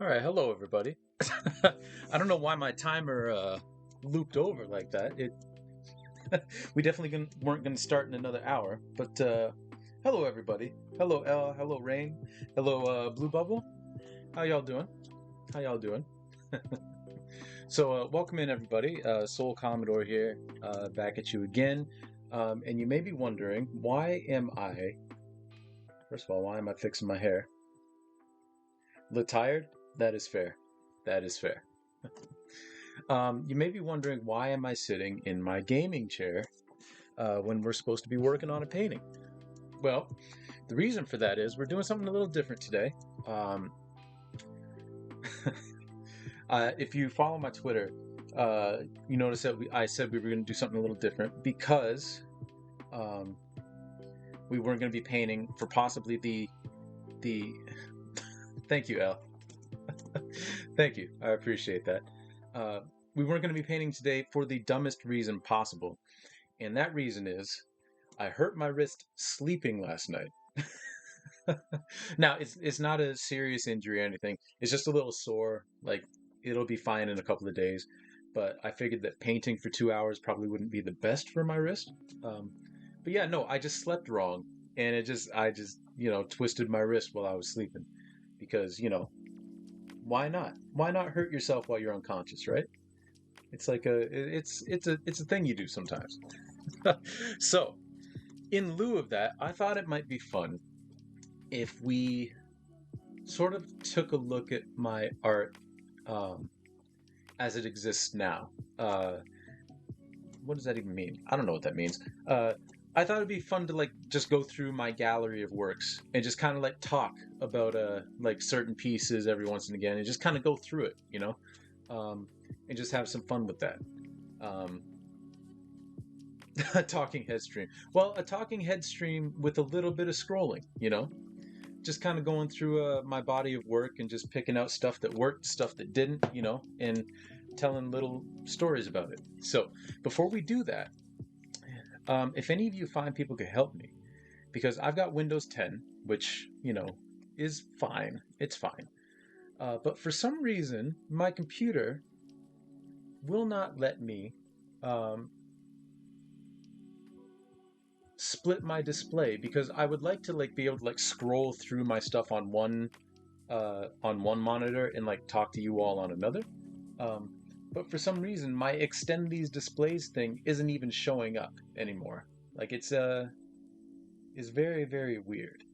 All right, hello everybody. I don't know why my timer looped over like that. It we definitely weren't going to start in another hour. But hello everybody. Hello L. Hello Rain. Hello Blue Bubble. How y'all doing? How y'all doing? So welcome in everybody. Soul Commodore here, back at you again. And you may be wondering, why am I? First of all, why am I fixing my hair? A little tired? That is fair. That is fair. You may be wondering, why am I sitting in my gaming chair when we're supposed to be working on a painting? Well, the reason for that is we're doing something a little different today. Um, if you follow my Twitter, you notice that I said we were going to do something a little different because um, we weren't going to be painting for possibly the. Thank you, Al. Thank you. I appreciate that. Uh, we weren't going to be painting today for the dumbest reason possible. And that reason is I hurt my wrist sleeping last night. Now, it's not a serious injury or anything. It's just a little sore. Like, it'll be fine in a couple of days. But I figured that painting for 2 hours probably wouldn't be the best for my wrist. Um, but yeah, no, I just slept wrong. And I just, twisted my wrist while I was sleeping. Because, why not? Why not hurt yourself while you're unconscious, right? It's like it's a thing you do sometimes. So, in lieu of that, I thought it might be fun if we sort of took a look at my art um, as it exists now. What does that even mean? I don't know what that means. I thought it'd be fun to like just go through my gallery of works and just kind of like talk about like certain pieces every once and again and just kind of go through it, um, and just have some fun with that. Um, a talking head stream. Well, a talking head stream with a little bit of scrolling, just kind of going through my body of work and just picking out stuff that worked, stuff that didn't, and telling little stories about it. So before we do that, if any of you find people could help me, because I've got Windows 10, which, is fine. It's fine. But for some reason, my computer will not let me um, split my display because I would like to like be able to like scroll through my stuff on one monitor and like talk to you all on another. Um, but for some reason, my extend these displays thing isn't even showing up anymore. Like it's is very very weird.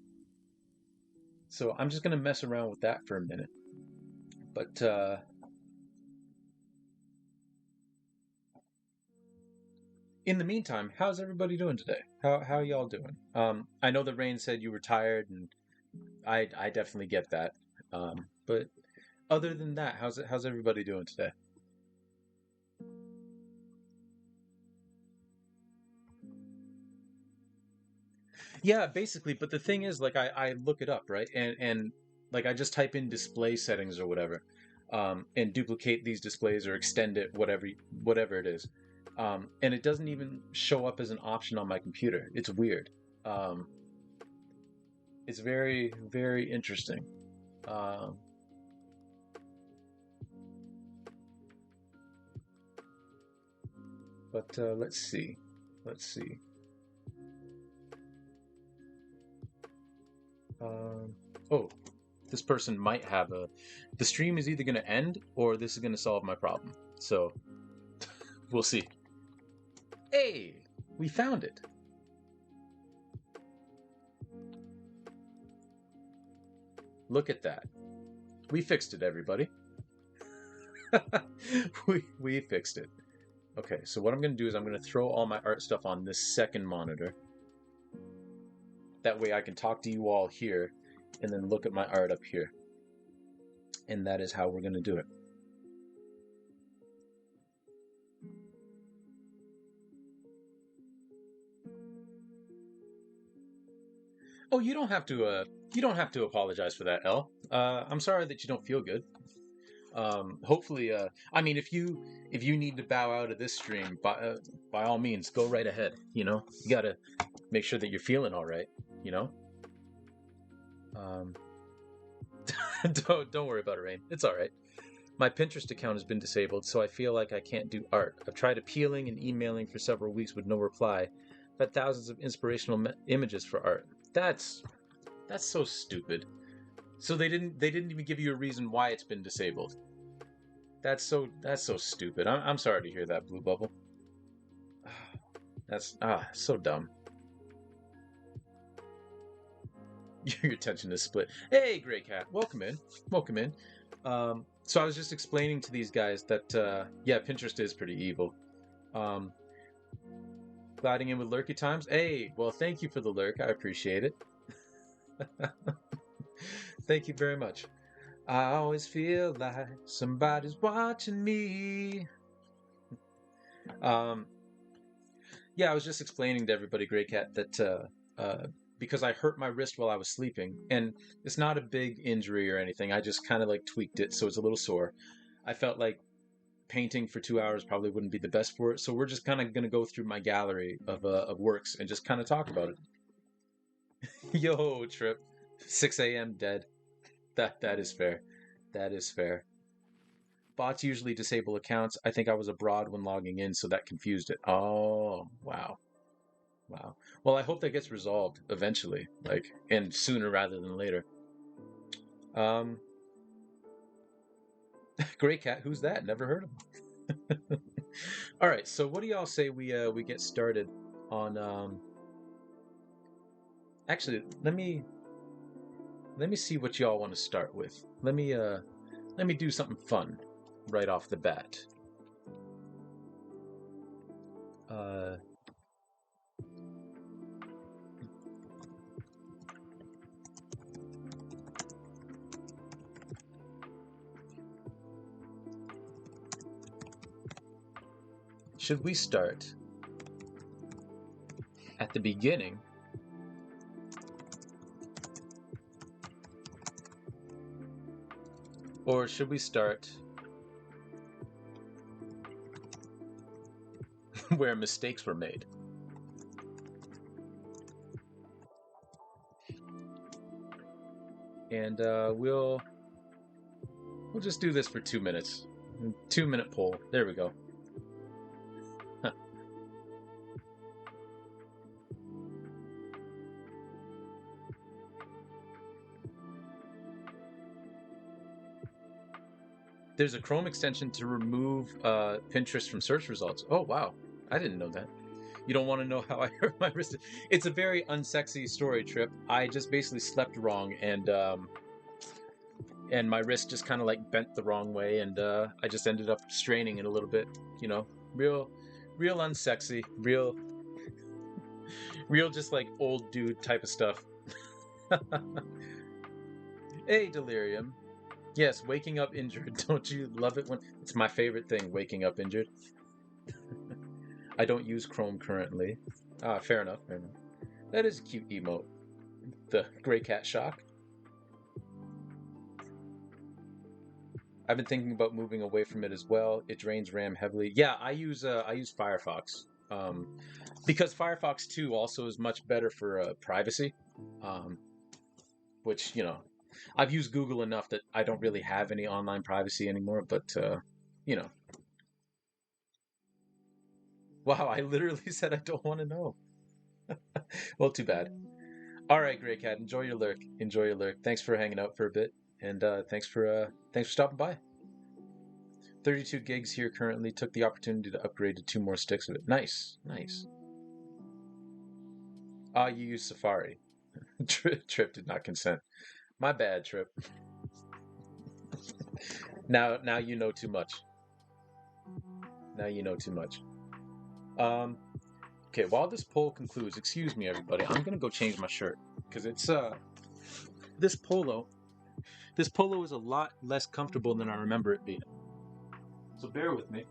So I'm just gonna mess around with that for a minute. But in the meantime, how's everybody doing today? How y'all doing? I know that Rain said you were tired, and I definitely get that. But other than that, how's everybody doing today? Yeah, basically. But the thing is, like, I look it up, right? And like I just type in display settings or whatever, and duplicate these displays or extend it, whatever it is. And it doesn't even show up as an option on my computer. It's weird. Um, it's very, very interesting. Um, but let's see. Let's see. Um, oh, this person might have a. The stream is either going to end or this is going to solve my problem. So we'll see. Hey, we found it. Look at that. We fixed it, everybody. we fixed it. Okay, so what I'm going to do is I'm going to throw all my art stuff on this second monitor. That way I can talk to you all here and then look at my art up here. And that is how we're going to do it. Oh, you don't have to apologize for that, Elle. I'm sorry that you don't feel good. Hopefully, I mean, if you need to bow out of this stream, by all means, go right ahead. You gotta make sure that you're feeling all right. You know. Um, Don't worry about it, Rain. It's all right. My Pinterest account has been disabled, so I feel like I can't do art. I've tried appealing and emailing for several weeks with no reply. I've had thousands of inspirational images for art. That's so stupid. So they didn't even give you a reason why it's been disabled. That's so stupid. I'm sorry to hear that, Blue Bubble. That's so dumb. Your attention is split. Hey, Gray Cat, welcome in. Welcome in. So I was just explaining to these guys that yeah, Pinterest is pretty evil. Um, Gliding in with lurky times. Hey, well, thank you for the lurk. I appreciate it. Thank you very much. I always feel like somebody's watching me. Um, yeah, I was just explaining to everybody, Grey Cat, that because I hurt my wrist while I was sleeping, and it's not a big injury or anything. I just kind of like tweaked it, so it's a little sore. I felt like painting for 2 hours probably wouldn't be the best for it, so we're just kind of going to go through my gallery of works and just kind of talk about it. Yo, Trip, 6 a.m. dead. That is fair. That is fair. Bots usually disable accounts. I think I was abroad when logging in, so that confused it. Oh, wow. Wow. Well, I hope that gets resolved eventually, like, and sooner rather than later. Um, Gray Cat, who's that? Never heard of him. All right, so what do y'all say we get started on actually, let me see what y'all want to start with. Let me do something fun right off the bat. Uh Should we start at the beginning? Or should we start where mistakes were made? And we'll just do this for 2 minutes. 2-minute poll. There we go. There's a Chrome extension to remove Pinterest from search results. Oh, wow. I didn't know that. You don't want to know how I hurt my wrist. It's a very unsexy story, Trip. I just basically slept wrong, and my wrist just kind of like bent the wrong way, and I just ended up straining it a little bit. You know, real unsexy, real just like old dude type of stuff. Hey, Delirium. Yes, waking up injured. Don't you love it when it's my favorite thing, waking up injured? I don't use Chrome currently. Fair enough, fair enough. That is a cute emote. The Gray Cat Shock. I've been thinking about moving away from it as well. It drains RAM heavily. Yeah, I use Firefox. Because Firefox 2 also is much better for privacy. Which, you know, I've used Google enough that I don't really have any online privacy anymore, but, you know. Wow, I literally said I don't want to know. Well, too bad. All right, Grey Cat, enjoy your lurk. Enjoy your lurk. Thanks for hanging out for a bit, and thanks for stopping by. 32 gigs here currently. Took the opportunity to upgrade to 2 more sticks of it. Nice, nice. You use Safari. Trip did not consent. My bad, Trip. Now you know too much. Now you know too much. Okay, while this poll concludes, excuse me, everybody, I'm gonna go change my shirt because it's this polo is a lot less comfortable than I remember it being. So bear with me.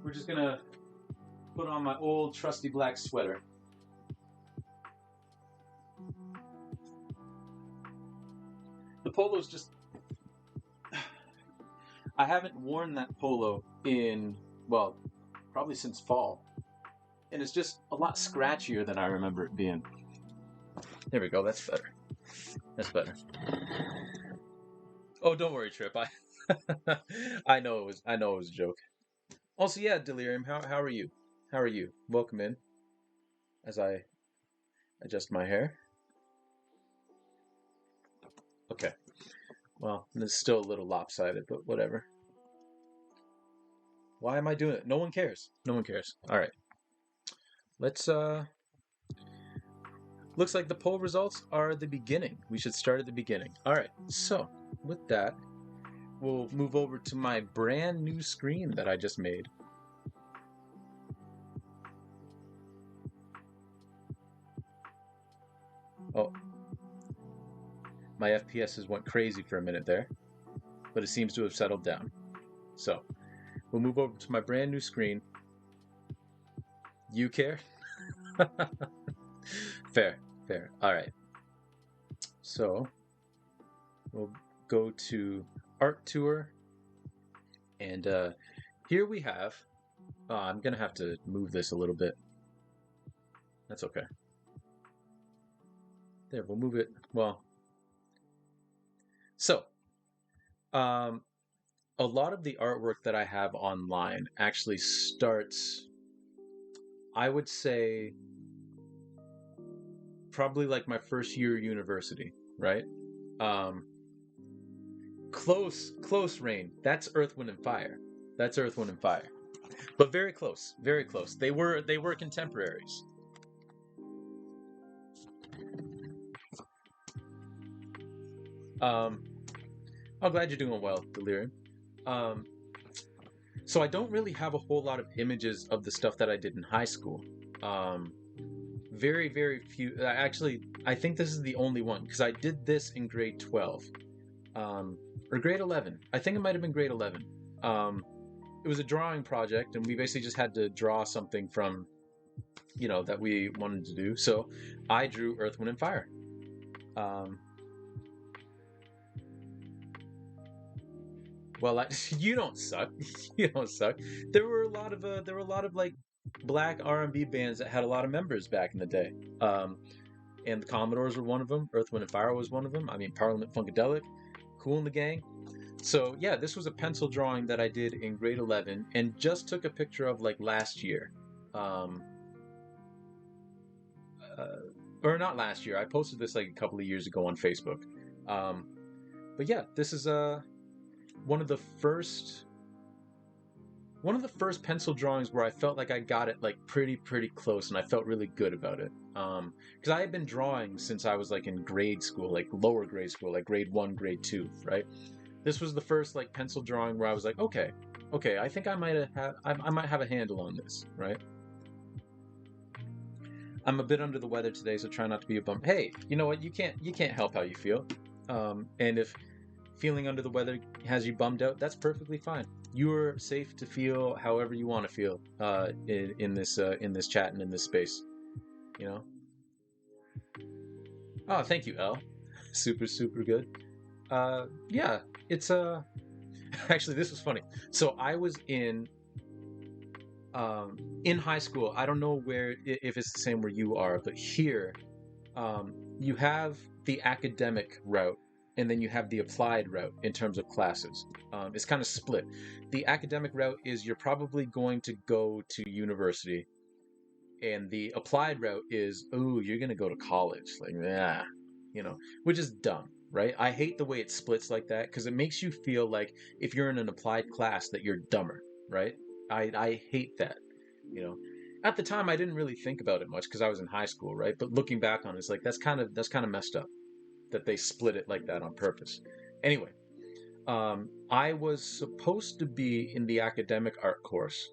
We're just gonna put on my old trusty black sweater. The polo's just... I haven't worn that polo in, well, probably since fall. And it's just a lot scratchier than I remember it being. There we go, that's better. That's better. Oh, don't worry, Trip. I know it was a joke. Also, yeah, Delirium. How are you? How are you? Welcome in as I adjust my hair. Okay. Well, it's still a little lopsided, but whatever. Why am I doing it? No one cares. No one cares. All right. Let's. Looks like the poll results are the beginning. We should start at the beginning. All right. So, with that, we'll move over to my brand new screen that I just made. Oh, my FPSs went crazy for a minute there, but it seems to have settled down. So, we'll move over to my brand new screen. You care? Fair, fair. All right. So, we'll go to Art Tour, and here we have. I'm gonna have to move this a little bit. That's okay. There, we'll move it. Well, so um, a lot of the artwork that I have online actually starts, I would say, probably like my first year of university, right? Um, close, Rain. That's Earth, Wind, and Fire. That's Earth, Wind, and Fire. But very close, very close. They were contemporaries. Um, I'm glad you're doing well, Delirium. Um, so I don't really have a whole lot of images of the stuff that I did in high school. Um, very few. Actually, I think this is the only one because I did this in grade 12, or grade 11. I think it might have been grade 11. It was a drawing project, and we basically just had to draw something from, that we wanted to do. So I drew Earth, Wind, and Fire. Um, well, you don't suck. You don't suck. There were a lot of like black R&B bands that had a lot of members back in the day. And the Commodores were one of them. Earth, Wind, and Fire was one of them. I mean, Parliament Funkadelic, Kool and the Gang. So yeah, this was a pencil drawing that I did in grade 11, and just took a picture of like last year, um, uh, or not last year. I posted this like a couple of years ago on Facebook. Um, but yeah, this is one of the first one of the first pencil drawings where I felt like I got it like pretty close, and I felt really good about it. Because I had been drawing since I was like in grade school, like lower grade school, like grade 1, grade 2, right? This was the first like pencil drawing where I was like, okay, I think I might have a handle on this, right? I'm a bit under the weather today, so try not to be a bum. Hey, you know what? You can't help how you feel. And if feeling under the weather has you bummed out, that's perfectly fine. You are safe to feel however you want to feel in this chat and in this space. You know. Oh, thank you, L. Super good. Yeah, it's actually this was funny. So I was in high school. I don't know if it's the same where you are, but here you have the academic route, and then you have the applied route in terms of classes. It's kind of split. The academic route is you're probably going to go to university, and the applied route is, oh, you're going to go to college. Like, yeah, which is dumb, right? I hate the way it splits like that because it makes you feel like if you're in an applied class that you're dumber, right? I hate that, you know. At the time, I didn't really think about it much because I was in high school, right? But looking back on it, it's like that's kind of messed up that they split it like that on purpose. Anyway, I was supposed to be in the academic art course,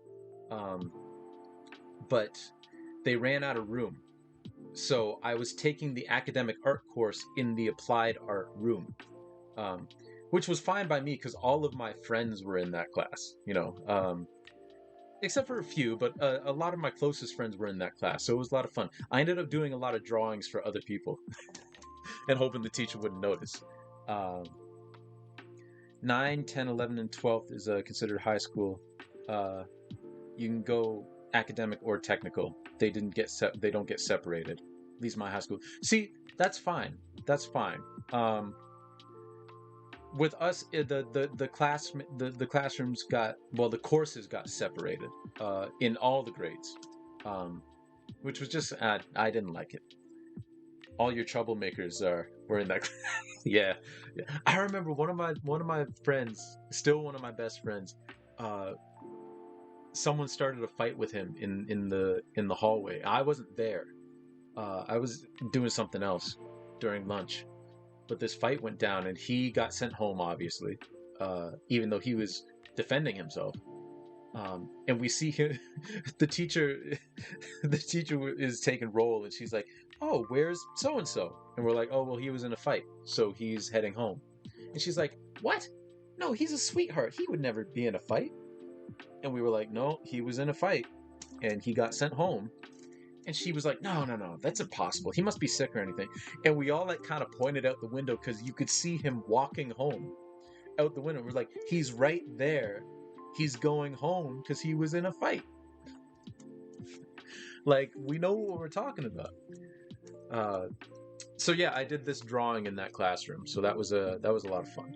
um, but they ran out of room. So I was taking the academic art course in the applied art room, um, which was fine by me because all of my friends were in that class, except for a few, but a lot of my closest friends were in that class. So it was a lot of fun. I ended up doing a lot of drawings for other people and hoping the teacher wouldn't notice. Um, 9, 10, 11, and 12th is considered high school. Uh, you can go academic or technical. They don't get separated. At least my high school. See, That's fine. That's fine. Um, with us, the classrooms got, well, the courses got separated in all the grades, um, which was just I didn't like it. All your troublemakers were in that. Yeah, yeah. I remember one of my friends, still one of my best friends. Uh, Someone started a fight with him in the hallway. I wasn't there. I was doing something else during lunch, but this fight went down, and he got sent home. Obviously, even though he was defending himself. And we see him, the teacher, the teacher is taking roll, and she's like, "Oh, where's so and so?" And we're like, "Oh, well, he was in a fight, so he's heading home." And she's like, "What? No, he's a sweetheart. He would never be in a fight." And we were like, "No, he was in a fight, and he got sent home." And she was like, "No, no, no, that's impossible. He must be sick or anything." And we all like kind of pointed out the window because you could see him walking home out the window. We're like, "He's right there. He's going home because he was in a fight." Like, we know what we're talking about. Uh, so yeah, I did this drawing in that classroom. So that was a lot of fun.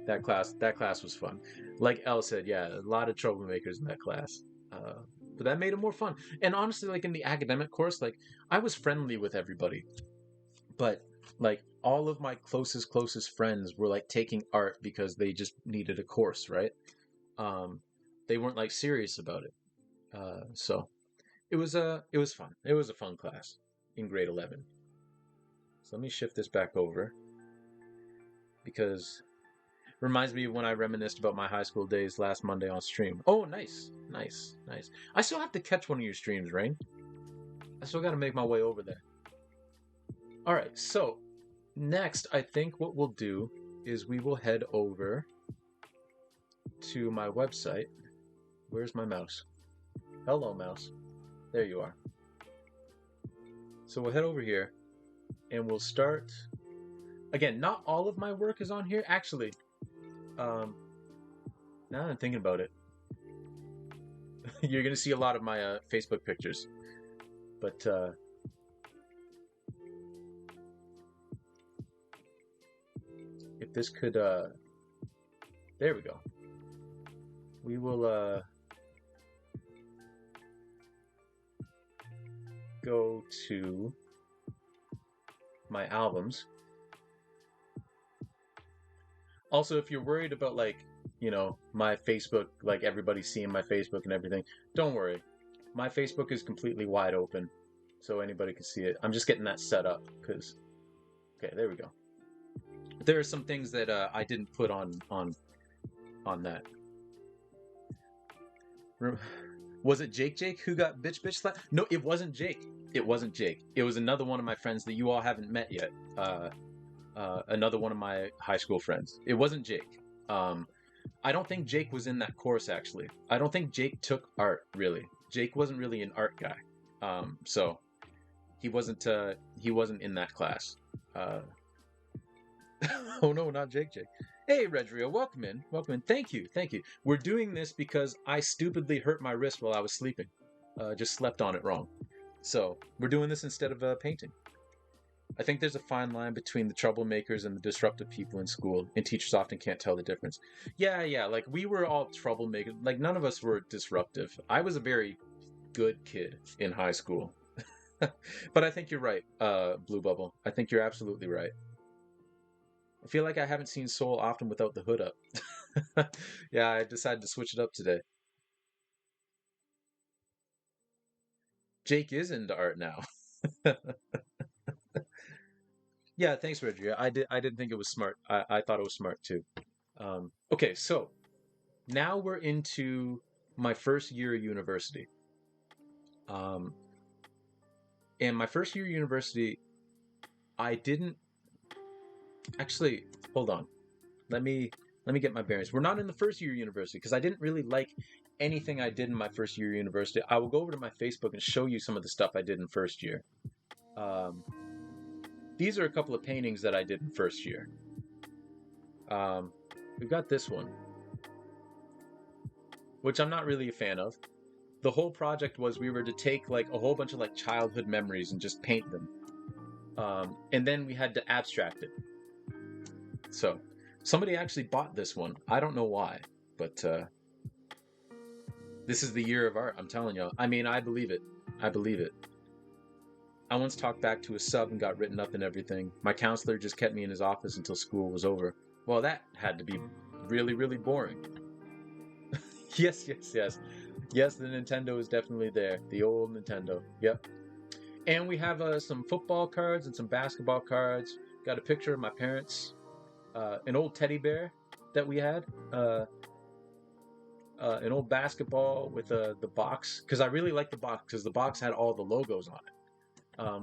That class was fun. Like Elle said, yeah, a lot of troublemakers in that class. Uh, but that made it more fun. And honestly, like in the academic course, like I was friendly with everybody, but like all of my closest friends were like taking art because they just needed a course, right? Um, they weren't like serious about it. So it was fun. It was a fun class in grade 11. So let me shift this back over because it reminds me of when I reminisced about my high school days last Monday on stream. Oh, nice, nice, nice. I still have to catch one of your streams, Rain. I still got to make my way over there. All right, so next, I think what we'll do is we will head over to my website. Where's my mouse? Hello, mouse. There you are. So we'll head over here and we'll start. Again, not all of my work is on here. Actually, now that I'm thinking about it, you're going to see a lot of my Facebook pictures. But if this could, there we go. We will go to my albums. Also, if you're worried about like, my Facebook, like everybody seeing my Facebook and everything, don't worry. My Facebook is completely wide open, so anybody can see it. I'm just getting that set up because, okay, there we go. There are some things that I didn't put on that. Was it Jake who got bitch slapped? No, it wasn't Jake. It wasn't Jake. It was another one of my friends that you all haven't met yet. Another one of my high school friends. It wasn't Jake. I don't think Jake was in that course, actually. I don't think Jake took art, really. Jake wasn't really an art guy. So he wasn't in that class. Oh no, not Jake. Hey, Redrio, welcome in. Thank you. We're doing this because I stupidly hurt my wrist while I was sleeping. Just slept on it wrong. So we're doing this instead of painting. I think there's a fine line between the troublemakers and the disruptive people in school, and teachers often can't tell the difference. Yeah, like we were all troublemakers. Like none of us were disruptive. I was a very good kid in high school. But I think you're right, Blue Bubble. I think you're absolutely right. I feel like I haven't seen Soul often without the hood up. Yeah, I decided to switch it up today. Jake is into art now. Yeah, thanks, Rodria. I didn't think it was smart. I thought it was smart too. Okay, so now we're into my first year of university. And my first year of university, I didn't actually hold on. Let me get my bearings. We're not in the first year of university because I didn't really like anything I did in my first year of university. I will go over to my Facebook and show you some of the stuff I did in first year. These are a couple of paintings that I did in first year. We've got this one, which I'm not really a fan of. The whole project was we were to take like a whole bunch of like childhood memories and just paint them. And then we had to abstract it. So somebody actually bought this one. I don't know why, but this is the year of art. I'm telling you. I mean, I believe it. I believe it. I once talked back to a sub and got written up and everything. My counselor just kept me in his office until school was over. Well, that had to be really, really boring. Yes, yes, yes. Yes, the Nintendo is definitely there. The old Nintendo. Yep. And we have some football cards and some basketball cards. Got a picture of my parents. An old teddy bear that we had. An old basketball with the box. Because I really like the box because the box had all the logos on it.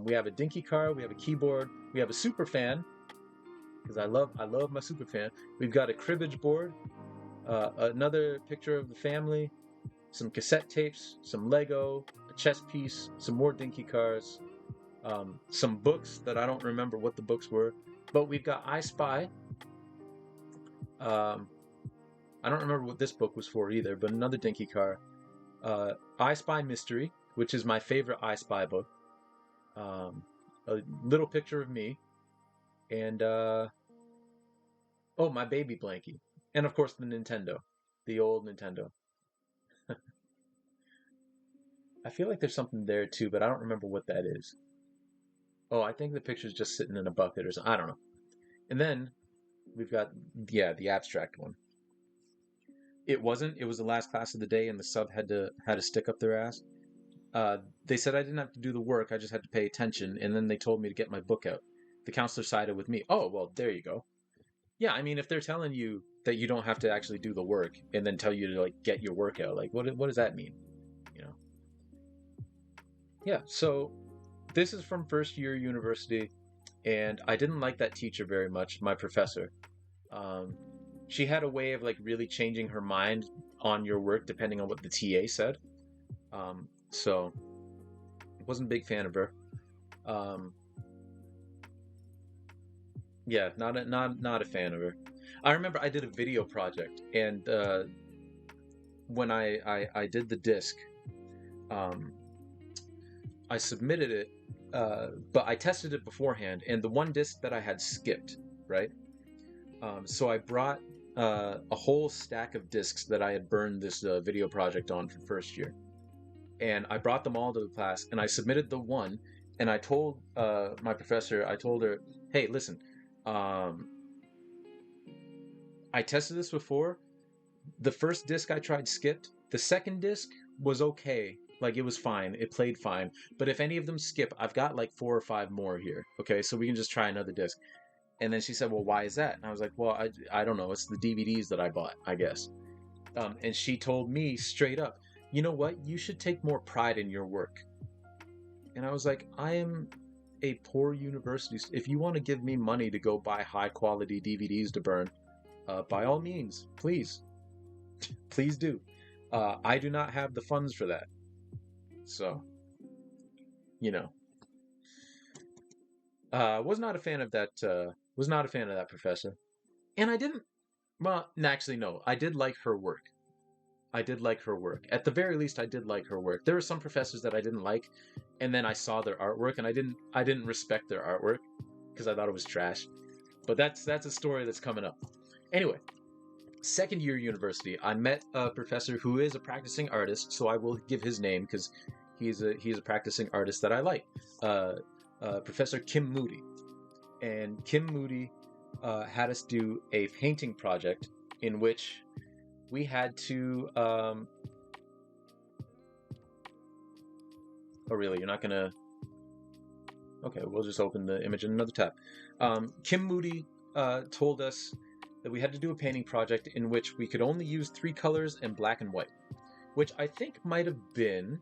We have a dinky card. We have a keyboard. We have a super fan. Because I love my super fan. We've got a cribbage board. Another picture of the family. Some cassette tapes. Some Lego. A chess piece. Some more dinky cards. Some books that I don't remember what the books were. But we've got I Spy. I don't remember what this book was for either, but another dinky card. I Spy Mystery, which is my favorite I Spy book. A little picture of me. And, my baby blankie. And, of course, the Nintendo. The old Nintendo. I feel like there's something there, too, but I don't remember what that is. Oh, I think the picture's just sitting in a bucket or something. I don't know. And then we've got, the abstract one. It wasn't. It was the last class of the day, and the sub had to stick up their ass. They said I didn't have to do the work. I just had to pay attention, and then they told me to get my book out. The counselor sided with me. Oh, well, there you go. Yeah, I mean, if they're telling you that you don't have to actually do the work, and then tell you to like get your work out, like what does that mean? You know? Yeah. So this is from first year university, and I didn't like that teacher very much. My professor. She had a way of like really changing her mind on your work depending on what the TA said. So I wasn't a big fan of her. Yeah, not a fan of her. I remember I did a video project, and when I did the disc, I submitted it, but I tested it beforehand, and the one disc that I had skipped, right? So I brought a whole stack of discs that I had burned this video project on for first year, and I brought them all to the class, and I submitted the one, and I told my professor, I told her, hey, listen, I tested this before. The first disc I tried skipped. The second disc was okay. Like, it was fine. It played fine. But if any of them skip, I've got like 4 or 5 more here. Okay, so we can just try another disc. And then she said, well, why is that? And I was like, well, I don't know. It's the DVDs that I bought, I guess. And she told me straight up, you know what? You should take more pride in your work. And I was like, I am a poor university. If you want to give me money to go buy high quality DVDs to burn, by all means, please. Please do. I do not have the funds for that. So, was not a fan of that. Was not a fan of that professor, and I didn't. Well, actually, no. I did like her work. I did like her work. At the very least, I did like her work. There were some professors that I didn't like, and then I saw their artwork, and I didn't respect their artwork because I thought it was trash. But that's a story that's coming up. Anyway, second year university, I met a professor who is a practicing artist, so I will give his name because he's a practicing artist that I like. Professor Kim Moody. And Kim Moody had us do a painting project in which we had to... Oh, really? You're not going to... Okay, we'll just open the image in another tab. Kim Moody told us that we had to do a painting project in which we could only use 3 colors and black and white, which I think might have been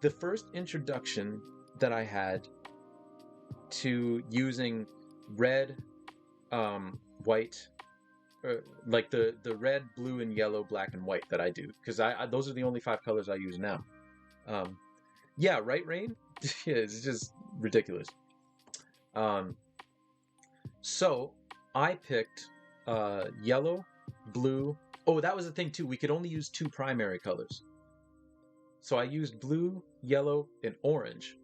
the first introduction that I had to using red, white, like the red, blue, and yellow, black, and white that I do, because I those are the only 5 colors I use now. Yeah, right, Rain? Yeah, it's just ridiculous. So I picked yellow, blue. Oh, that was the thing too. We could only use 2 primary colors. So I used blue, yellow, and orange,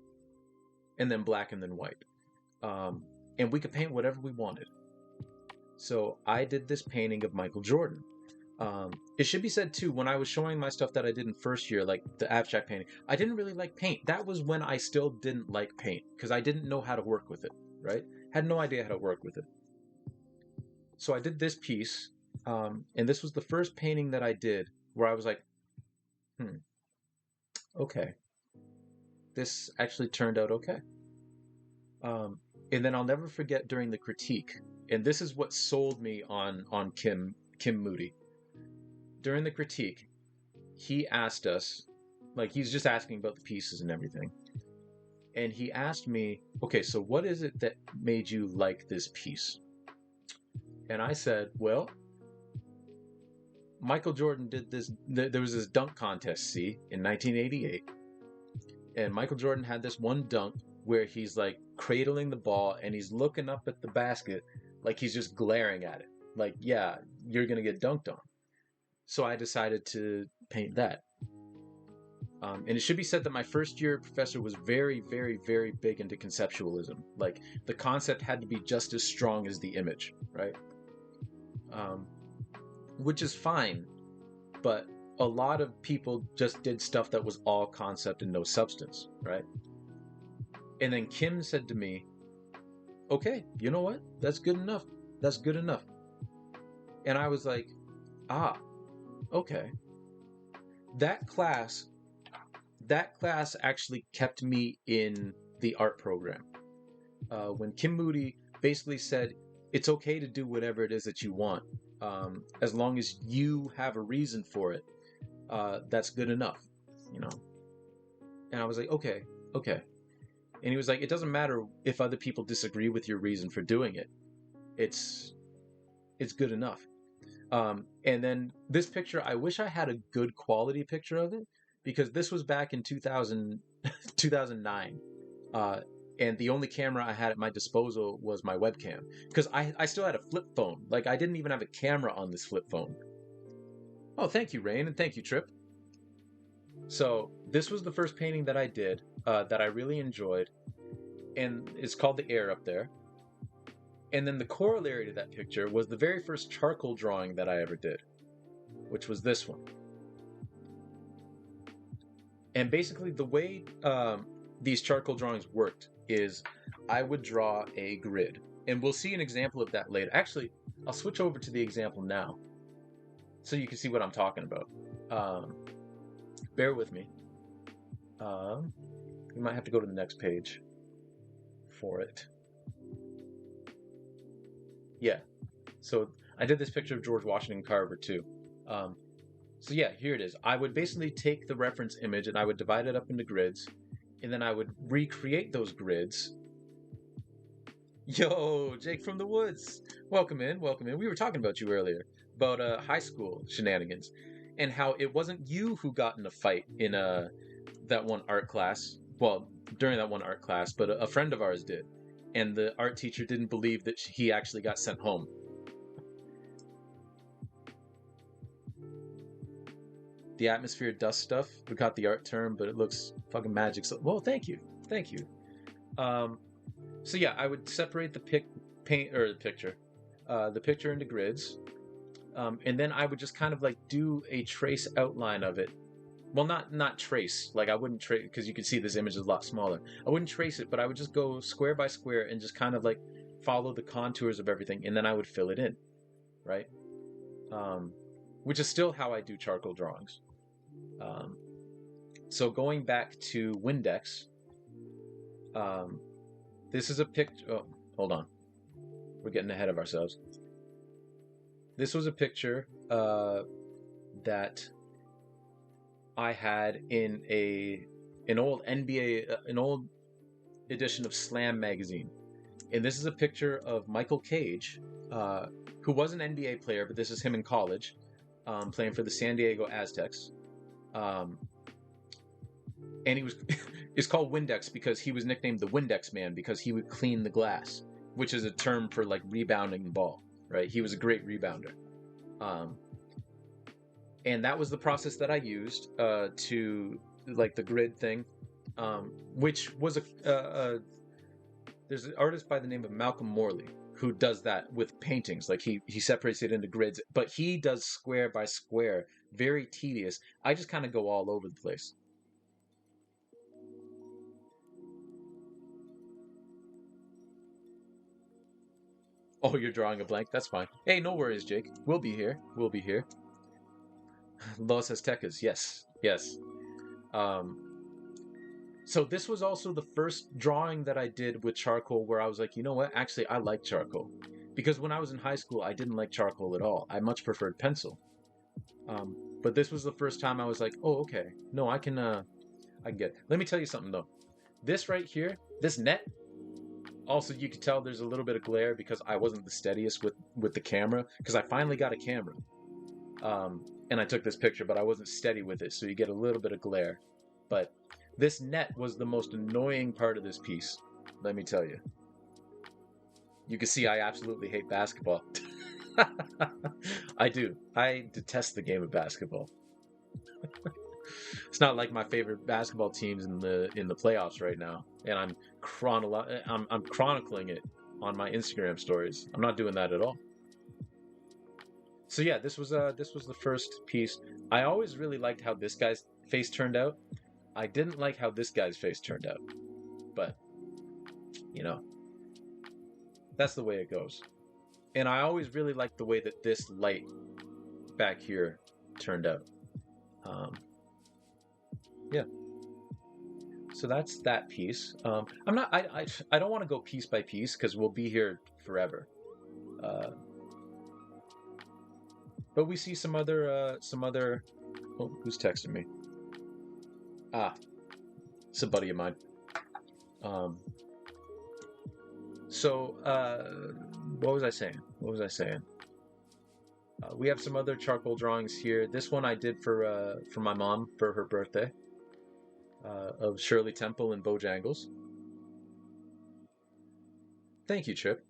and then black, and then white. and we could paint whatever we wanted. So I did this painting of Michael Jordan. It should be said too, when I was showing my stuff that I did in first year, like the abstract painting, I didn't really like paint. That was when I still didn't like paint because I didn't know how to work with it, right? Had no idea how to work with it. So I did this piece, and this was the first painting that I did where I was like, okay, this actually turned out okay. And then I'll never forget during the critique, and this is what sold me on Kim Moody. During the critique, he asked us, like he's just asking about the pieces and everything, and he asked me, okay, so what is it that made you like this piece? And I said, well, Michael Jordan did this. There was this dunk contest, see, in 1988, and Michael Jordan had this one dunk where he's like cradling the ball and he's looking up at the basket like he's just glaring at it, like, yeah, you're gonna get dunked on. So I decided to paint that. And it should be said that my first year professor was very, very, very big into conceptualism. Like the concept had to be just as strong as the image, right? Which is fine, but a lot of people just did stuff that was all concept and no substance, right? And then Kim said to me, okay, you know what? That's good enough. That's good enough. And I was like, ah, okay. That class actually kept me in the art program. When Kim Moody basically said, it's okay to do whatever it is that you want, as long as you have a reason for it, that's good enough, you know? And I was like, okay. And he was like, it doesn't matter if other people disagree with your reason for doing it. It's good enough. And then this picture, I wish I had a good quality picture of it, because this was back in 2009. And the only camera I had at my disposal was my webcam, because I still had a flip phone. Like, I didn't even have a camera on this flip phone. Oh, thank you, Rain, and thank you, Trip. So this was the first painting that I did that I really enjoyed, and it's called The Air up there. And then the corollary to that picture was the very first charcoal drawing that I ever did, which was this one. And basically the way these charcoal drawings worked is I would draw a grid, and we'll see an example of that later. Actually, I'll switch over to the example now so you can see what I'm talking about. Bear with me. You might have to go to the next page for it. Yeah, so I did this picture of George Washington Carver too. So yeah, here it is. I would basically take the reference image and I would divide it up into grids, and then I would recreate those grids. Yo, Jake from the Woods. Welcome in, welcome in. We were talking about you earlier, about high school shenanigans, and how it wasn't you who got in a fight in that one art class. Well, during that one art class, but a friend of ours did. And the art teacher didn't believe that he actually got sent home. The atmosphere dust stuff, we got the art term, but it looks fucking magic. So, well, thank you. So yeah, I would separate the picture into grids, and then I would just kind of like do a trace outline of it. Well, not trace, like I wouldn't trace, because you can see this image is a lot smaller. I wouldn't trace it, but I would just go square by square and just kind of like follow the contours of everything, and then I would fill it in, right? Which is still how I do charcoal drawings. So going back to Windex, this is a picture. Oh, hold on, we're getting ahead of ourselves. This was a picture that I had in an old NBA, an old edition of Slam magazine, and this is a picture of Michael Cage, who was an NBA player, but this is him in college, playing for the San Diego Aztecs, and he was it's called Windex because he was nicknamed the Windex Man because he would clean the glass, which is a term for like rebounding the ball, right? He was a great rebounder. And that was the process that I used to like the grid thing, which was there's an artist by the name of Malcolm Morley who does that with paintings. Like he separates it into grids, but he does square by square, very tedious. I just kind of go all over the place. Oh, you're drawing a blank. That's fine. Hey, no worries, Jake. We'll be here. We'll be here. Los Aztecas. Yes, yes. Um, so this was also the first drawing that I did with charcoal where I was like, you know what? Actually, I like charcoal. Because when I was in high school, I didn't like charcoal at all. I much preferred pencil. Um, but this was the first time I was like, oh, okay. No, I can get it. Let me tell you something though. This right here, this net, also you could tell there's a little bit of glare because I wasn't the steadiest with the camera because I finally got a camera. And I took this picture, but I wasn't steady with it, so you get a little bit of glare. But this net was the most annoying part of this piece, let me tell you. You can see I absolutely hate basketball. I do. I detest the game of basketball. It's not like my favorite basketball teams in the playoffs right now, and I'm chronicling it on my Instagram stories. I'm not doing that at all. So yeah, this was the first piece. I always really liked how this guy's face turned out. I didn't like how this guy's face turned out, but you know, that's the way it goes. And I always really liked the way that this light back here turned out. Um, yeah. So that's that piece. I'm not. I don't want to go piece by piece because we'll be here forever. Uh, but we see some other. Oh, who's texting me? Ah, it's a buddy of mine. Um. So, what was I saying? What was I saying? We have some other charcoal drawings here. This one I did for my mom for her birthday. Of Shirley Temple and Bojangles. Thank you, Chip.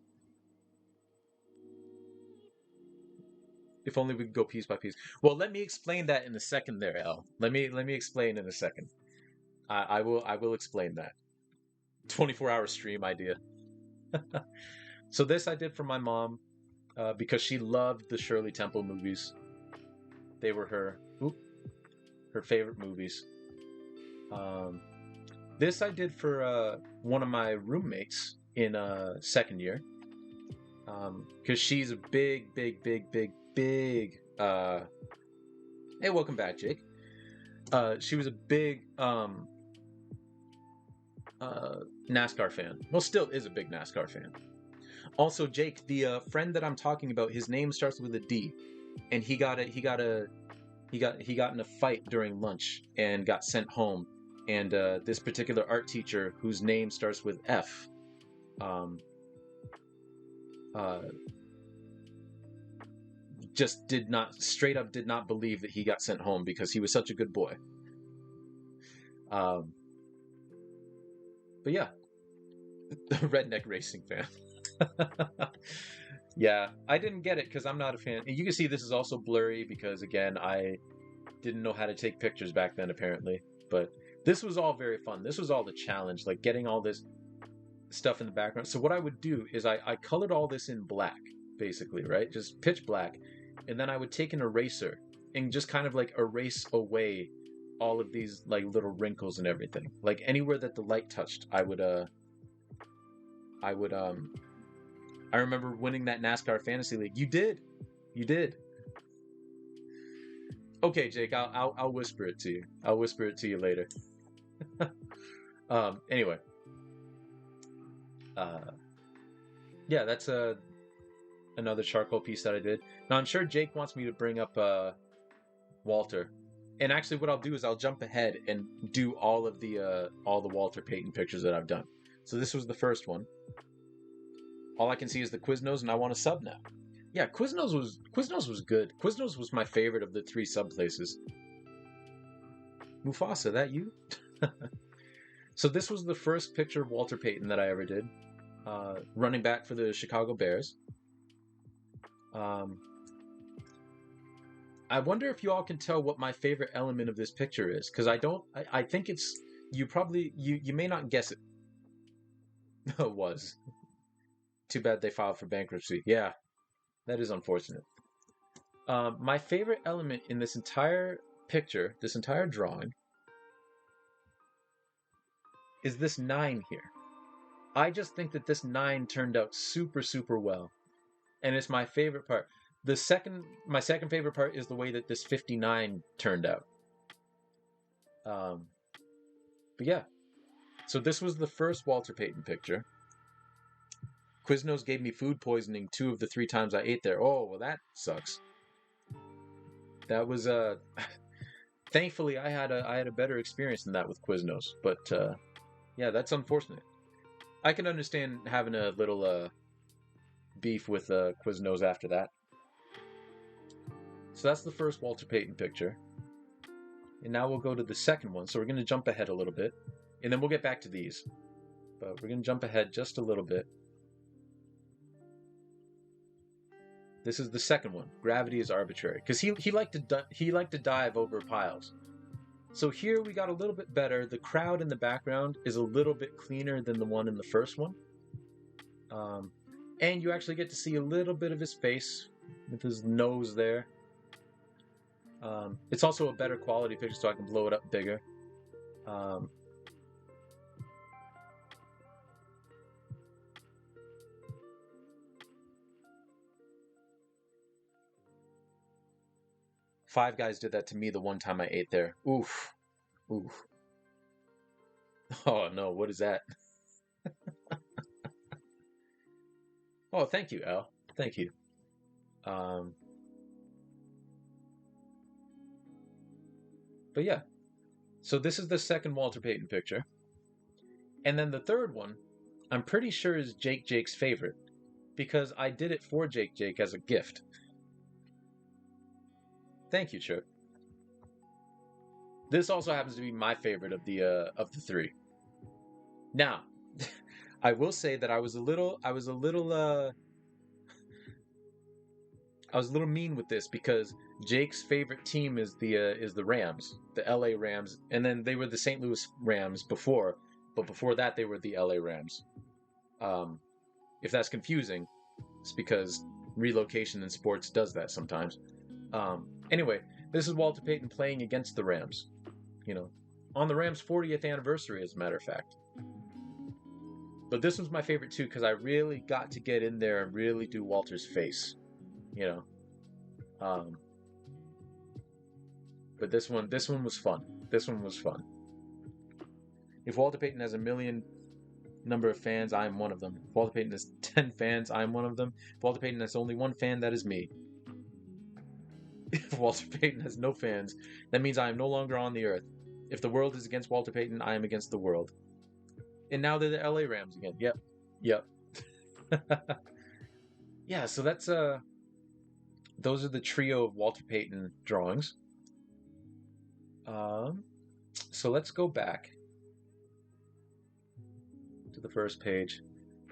If only we could go piece by piece. Well, let me explain that in a second there, Al. Let me explain in a second. I will explain that. 24-hour stream idea. So this I did for my mom because she loved the Shirley Temple movies. They were her favorite movies. Um, this I did for one of my roommates in second year, because she's a big. Hey, welcome back, Jake. She was a big NASCAR fan. Well, still is a big NASCAR fan. Also, Jake, the friend that I'm talking about, his name starts with a D, and he got in a fight during lunch and got sent home. And this particular art teacher, whose name starts with F, just straight up did not believe that he got sent home because he was such a good boy. But yeah, the redneck racing fan. Yeah, I didn't get it because I'm not a fan. And you can see this is also blurry because, again, I didn't know how to take pictures back then, apparently. But this was all very fun. This was all the challenge, like getting all this stuff in the background. So what I would do is I colored all this in black, basically, right? Just pitch black. And then I would take an eraser and just kind of like erase away all of these like little wrinkles and everything. Like anywhere that the light touched, I remember winning that NASCAR Fantasy League. You did. Okay, Jake, I'll whisper it to you. I'll whisper it to you later. Anyway. Yeah, that's another charcoal piece that I did. Now I'm sure Jake wants me to bring up Walter. And actually what I'll do is I'll jump ahead and do all the Walter Payton pictures that I've done. So this was the first one. All I can see is the Quiznos, and I want a sub now. Yeah, Quiznos was good. Quiznos was my favorite of the three sub places. Mufasa, that you? So this was the first picture of Walter Payton that I ever did, running back for the Chicago Bears. I wonder if you all can tell what my favorite element of this picture is, because I think it's you may not guess it. was. Too bad they filed for bankruptcy. Yeah, that is unfortunate. My favorite element in this entire picture, this entire drawing, is this 9 here. I just think that this 9 turned out super, super well. And it's my favorite part. My second favorite part is the way that this 59 turned out. Um, but yeah, so this was the first Walter Payton picture. Quiznos gave me food poisoning 2 of the 3 times I ate there. Oh, well, that sucks. That was thankfully I had a better experience than that with Quiznos, but yeah, that's unfortunate. I can understand having a little beef with Quiznos after that. So that's the first Walter Payton picture. And now we'll go to the second one. So we're going to jump ahead a little bit. And then we'll get back to these. But we're going to jump ahead just a little bit. This is the second one. Gravity is arbitrary. Because he liked to dive over piles. So here we got a little bit better. The crowd in the background is a little bit cleaner than the one in the first one. And you actually get to see a little bit of his face with his nose there. It's also a better quality picture, so I can blow it up bigger. Five Guys did that to me the one time I ate there. Oof. Oof. Oh no, what is that? Oh, thank you, Al. Thank you. But yeah. So this is the second Walter Payton picture. And then the third one, I'm pretty sure is Jake's favorite. Because I did it for Jake as a gift. Thank you, Chuck. This also happens to be my favorite of the 3. Now, I will say that I was a little mean with this because Jake's favorite team is the Rams, the LA Rams, and then they were the St. Louis Rams before, but before that they were the LA Rams. If that's confusing, it's because relocation in sports does that sometimes. Anyway, this is Walter Payton playing against the Rams, on the Rams' 40th anniversary, as a matter of fact. But this one's my favorite too because I really got to get in there and really do Walter's face, But this one was fun. This one was fun. If Walter Payton has a million number of fans, I am one of them. If Walter Payton has 10 fans, I am one of them. If Walter Payton has only 1 fan, that is me. If Walter Payton has no fans, that means I am no longer on the earth. If the world is against Walter Payton, I am against the world. And now they're the LA Rams again. Yep. Yeah, so that's those are the trio of Walter Payton drawings. So let's go back to the first page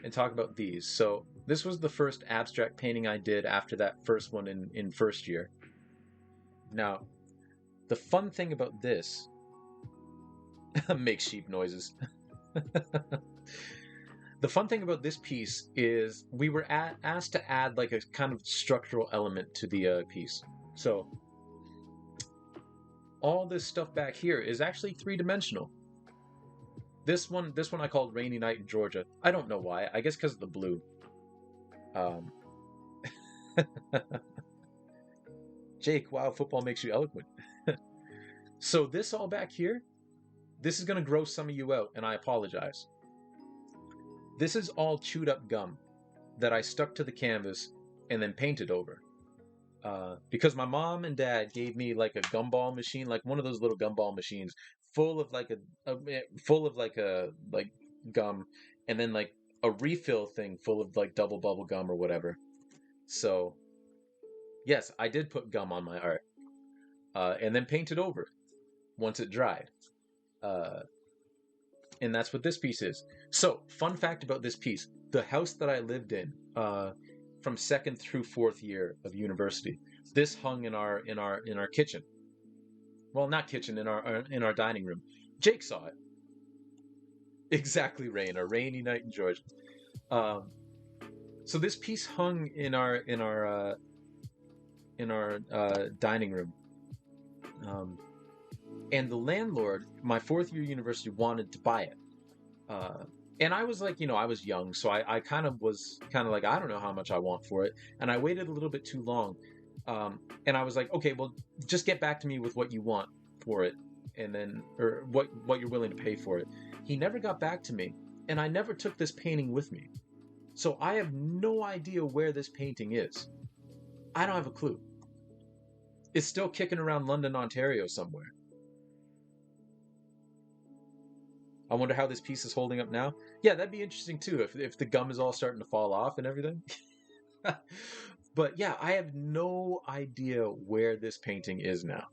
and talk about these. So this was the first abstract painting I did after that first one in first year. Now, the fun thing about this makes sheep noises. The fun thing about this piece is we were asked to add like a kind of structural element to the piece. So all this stuff back here is actually 3-dimensional. This one I called Rainy Night in Georgia. I don't know why. I guess because of the blue. Jake, wow, football makes you eloquent. So this all back here, this is going to gross some of you out, and I apologize. This is all chewed up gum that I stuck to the canvas and then painted over. Because my mom and dad gave me like a gumball machine, like one of those little gumball machines, full of like gum, and then like a refill thing full of like double bubble gum or whatever. So, yes, I did put gum on my art, and then painted over once it dried. And that's what this piece is. So, fun fact about this piece: the house that I lived in, from 2nd through 4th year of university, this hung in our kitchen. Well, not kitchen, in our dining room. Jake saw it. Exactly, rain. A rainy night in Georgia. Um, so this piece hung in our dining room, um, and the landlord, my fourth year university, wanted to buy it. Uh, and I was like, I was young, so I kind of was kind of like, I don't know how much I want for it, and I waited a little bit too long. And I was like, okay, well, just get back to me with what you want for it, and then or what you're willing to pay for it. He never got back to me, and I never took this painting with me, so I have no idea where this painting is. I don't have a clue. It's still kicking around London, Ontario somewhere. I wonder how this piece is holding up now. Yeah, that'd be interesting too if the gum is all starting to fall off and everything. But yeah, I have no idea where this painting is now.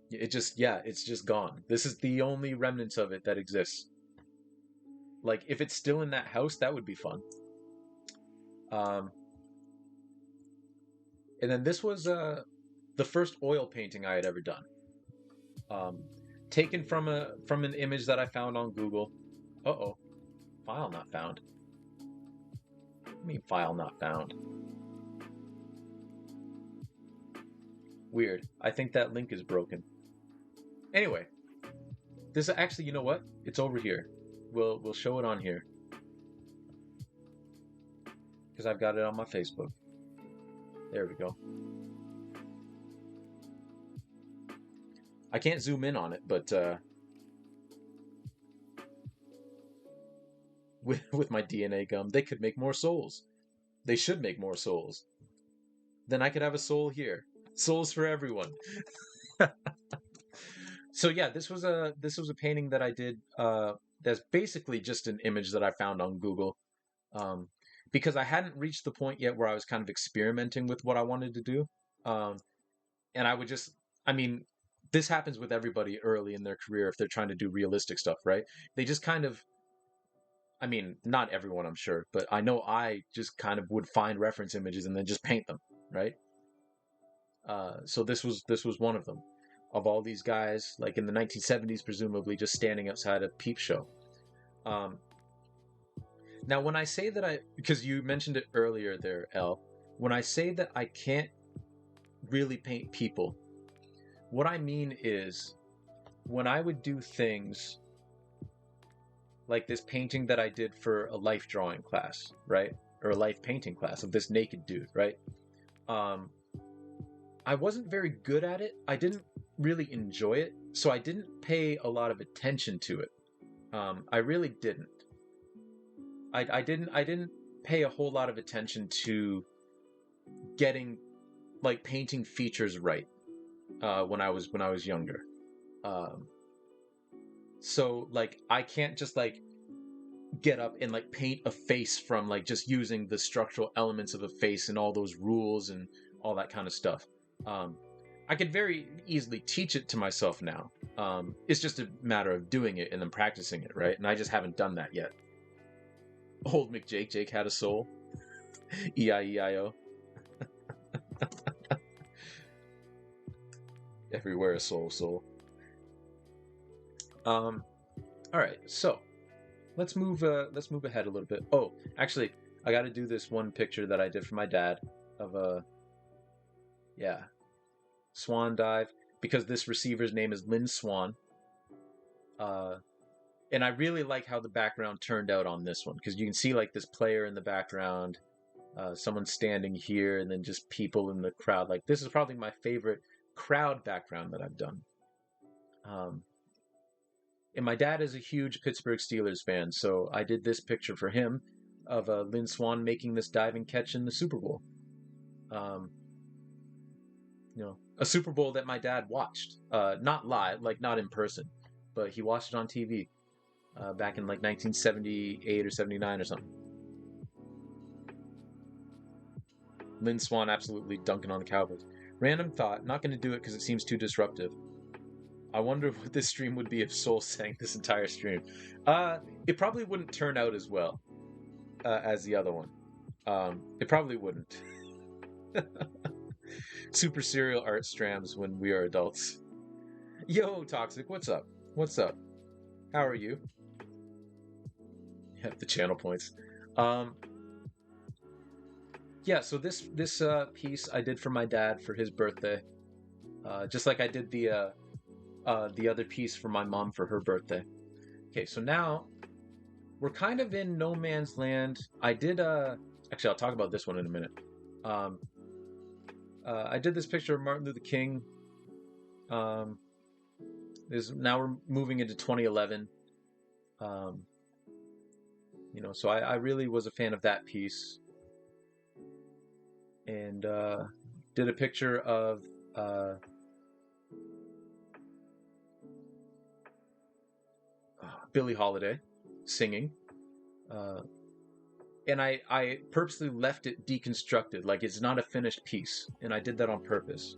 Yeah, it's just gone. This is the only remnants of it that exists. Like if it's still in that house, that would be fun. Um, and then this was the first oil painting I had ever done. Um, Taken from an image that I found on Google. Uh-oh, file not found. What do you mean file not found? Weird. I think that link is broken. Anyway, this actually, you know what? It's over here. We'll show it on here because I've got it on my Facebook. There we go. I can't zoom in on it, but with my DNA gum, they could make more souls. They should make more souls. Then I could have a soul here. Souls for everyone. So yeah, this was a painting that I did. That's basically just an image that I found on Google, um, because I hadn't reached the point yet where I was kind of experimenting with what I wanted to do, um, and I would just, I mean, this happens with everybody early in their career if they're trying to do realistic stuff, right? They just kind of, I mean, not everyone, I'm sure, but I know I just kind of would find reference images and then just paint them, right? So this was one of them, of all these guys, like in the 1970s, presumably just standing outside a peep show. Um, Now, when I say that because you mentioned it earlier there, El, when I say that I can't really paint people, what I mean is when I would do things like this painting that I did for a life drawing class, right? Or a life painting class of this naked dude, right? Um, I wasn't very good at it. I didn't really enjoy it, so I didn't pay a lot of attention to it. I really didn't. I didn't pay a whole lot of attention to getting like painting features right when I was younger. Um, so like I can't just like get up and like paint a face from like just using the structural elements of a face and all those rules and all that kind of stuff. Um, I could very easily teach it to myself now. It's just a matter of doing it and then practicing it, right? And I just haven't done that yet. Old McJake, Jake had a soul. E-I-E-I-O. Everywhere a soul, soul. Um, all right, so let's move ahead a little bit. Oh, actually, I got to do this one picture that I did for my dad of a yeah swan dive because this receiver's name is Lynn Swan. Uh, and I really like how the background turned out on this one because you can see like this player in the background, someone standing here, and then just people in the crowd. Like this is probably my favorite crowd background that I've done. Um, and my dad is a huge Pittsburgh Steelers fan, so I did this picture for him of Lynn Swan making this diving catch in the Super Bowl. Um, a Super Bowl that my dad watched, not live, like not in person, but he watched it on TV back in like 1978 or 79 or something. Lynn Swan absolutely dunking on the Cowboys. Random thought, not going to do it because it seems too disruptive. I wonder what this stream would be if Soul sang this entire stream. It probably wouldn't turn out as well as the other one. It probably wouldn't. Super serial art strams when we are adults. Yo, Toxic, what's up? What's up? How are you? the channel points. Yeah, so this piece I did for my dad for his birthday, just like I did the other piece for my mom for her birthday. Okay, so now we're kind of in no man's land. I did actually I'll talk about this one in a minute. Um, I did this picture of Martin Luther King. Now we're moving into 2011. So I really was a fan of that piece, and did a picture of Billie Holiday singing, and I purposely left it deconstructed, like it's not a finished piece, and I did that on purpose.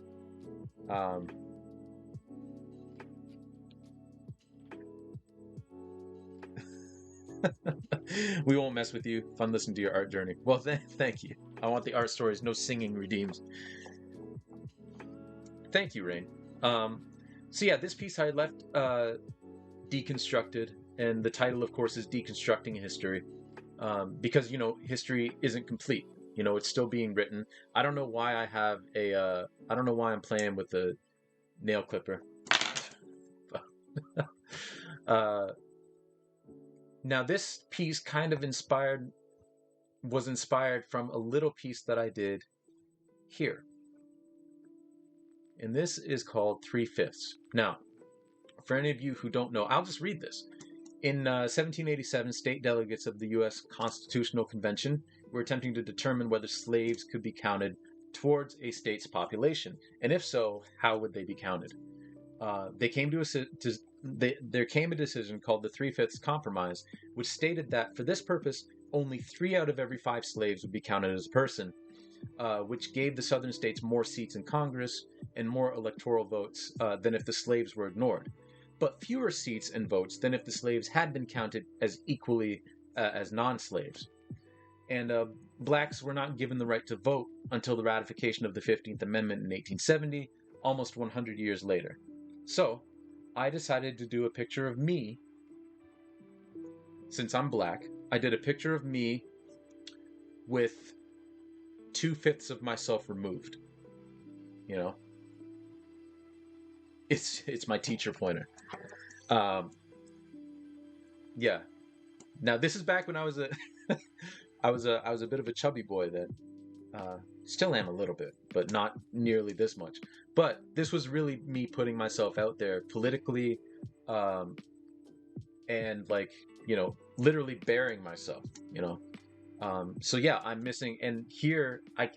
We won't mess with you. Fun listening to your art journey. Well, thank you. I want the art stories. No singing redeems. Thank you, Rain. So yeah, this piece I left deconstructed, and the title, of course, is Deconstructing History, because history isn't complete. It's still being written. I don't know why I have a. I don't know why I'm playing with a nail clipper. Now this piece kind of was inspired from a little piece that I did here. And this is called 3/5. Now, for any of you who don't know, I'll just read this. In 1787, state delegates of the U.S. Constitutional Convention were attempting to determine whether slaves could be counted towards a state's population, and if so, how would they be counted? There came a decision called the 3/5 Compromise, which stated that for this purpose, only 3 out of every 5 slaves would be counted as a person, which gave the southern states more seats in Congress and more electoral votes than if the slaves were ignored, but fewer seats and votes than if the slaves had been counted as equally as non-slaves. And blacks were not given the right to vote until the ratification of the 15th Amendment in 1870, almost 100 years later. So, I decided to do a picture of me. Since I'm black, I did a picture of me with 2/5 of myself removed. It's my teacher pointer. Yeah. Now this is back when I was I was a bit of a chubby boy then. Still am a little bit, but not nearly this much. But this was really me putting myself out there politically, and literally bearing myself. So yeah, I'm missing, and here I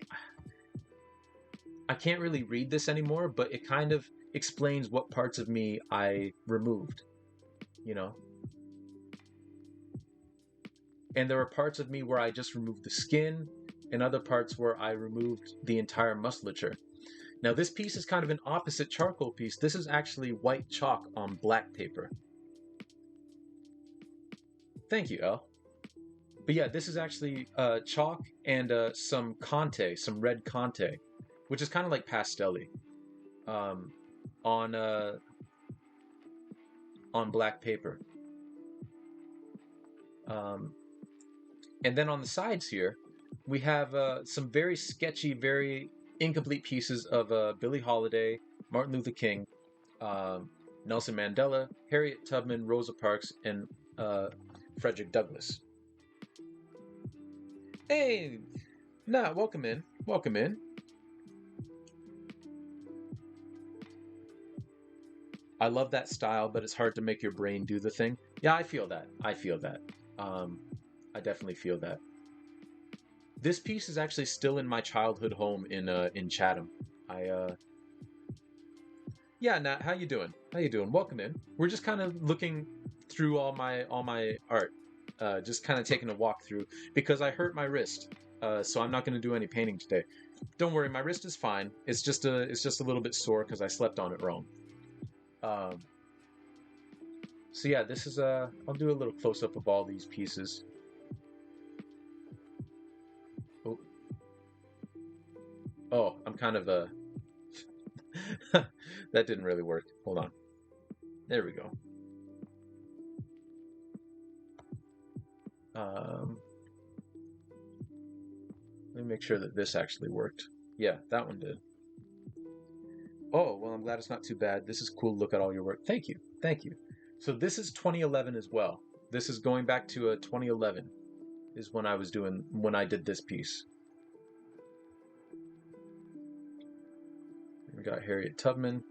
can't really read this anymore, but it kind of explains what parts of me I removed. And there are parts of me where I just removed the skin, and other parts where I removed the entire musculature. Now this piece is kind of an opposite charcoal piece. This is actually white chalk on black paper. Thank you, El. But yeah, this is actually chalk and some red Conte, which is kind of like pastel-y, on black paper. And then on the sides here, we have some very sketchy, very incomplete pieces of Billie Holiday, Martin Luther King, Nelson Mandela, Harriet Tubman, Rosa Parks, and Frederick Douglass. Hey, welcome in. Welcome in. I love that style, but it's hard to make your brain do the thing. Yeah, I feel that. I definitely feel that. This piece is actually still in my childhood home in Chatham. Yeah, Nat, how you doing? Welcome in. We're just kind of looking through all my art, just kind of taking a walk through because I hurt my wrist, so I'm not going to do any painting today. Don't worry, my wrist is fine. It's just a little bit sore because I slept on it wrong. So yeah, this is I'll do a little close up of all these pieces. Oh, I'm kind of that didn't really work. Hold on. There we go. Um, let me make sure that this actually worked. Yeah, that one did. Oh, well, I'm glad it's not too bad. This is cool. Look at all your work. Thank you. Thank you. So this is 2011 as well. This is going back to 2011 is when I did this piece. We got Harriet Tubman.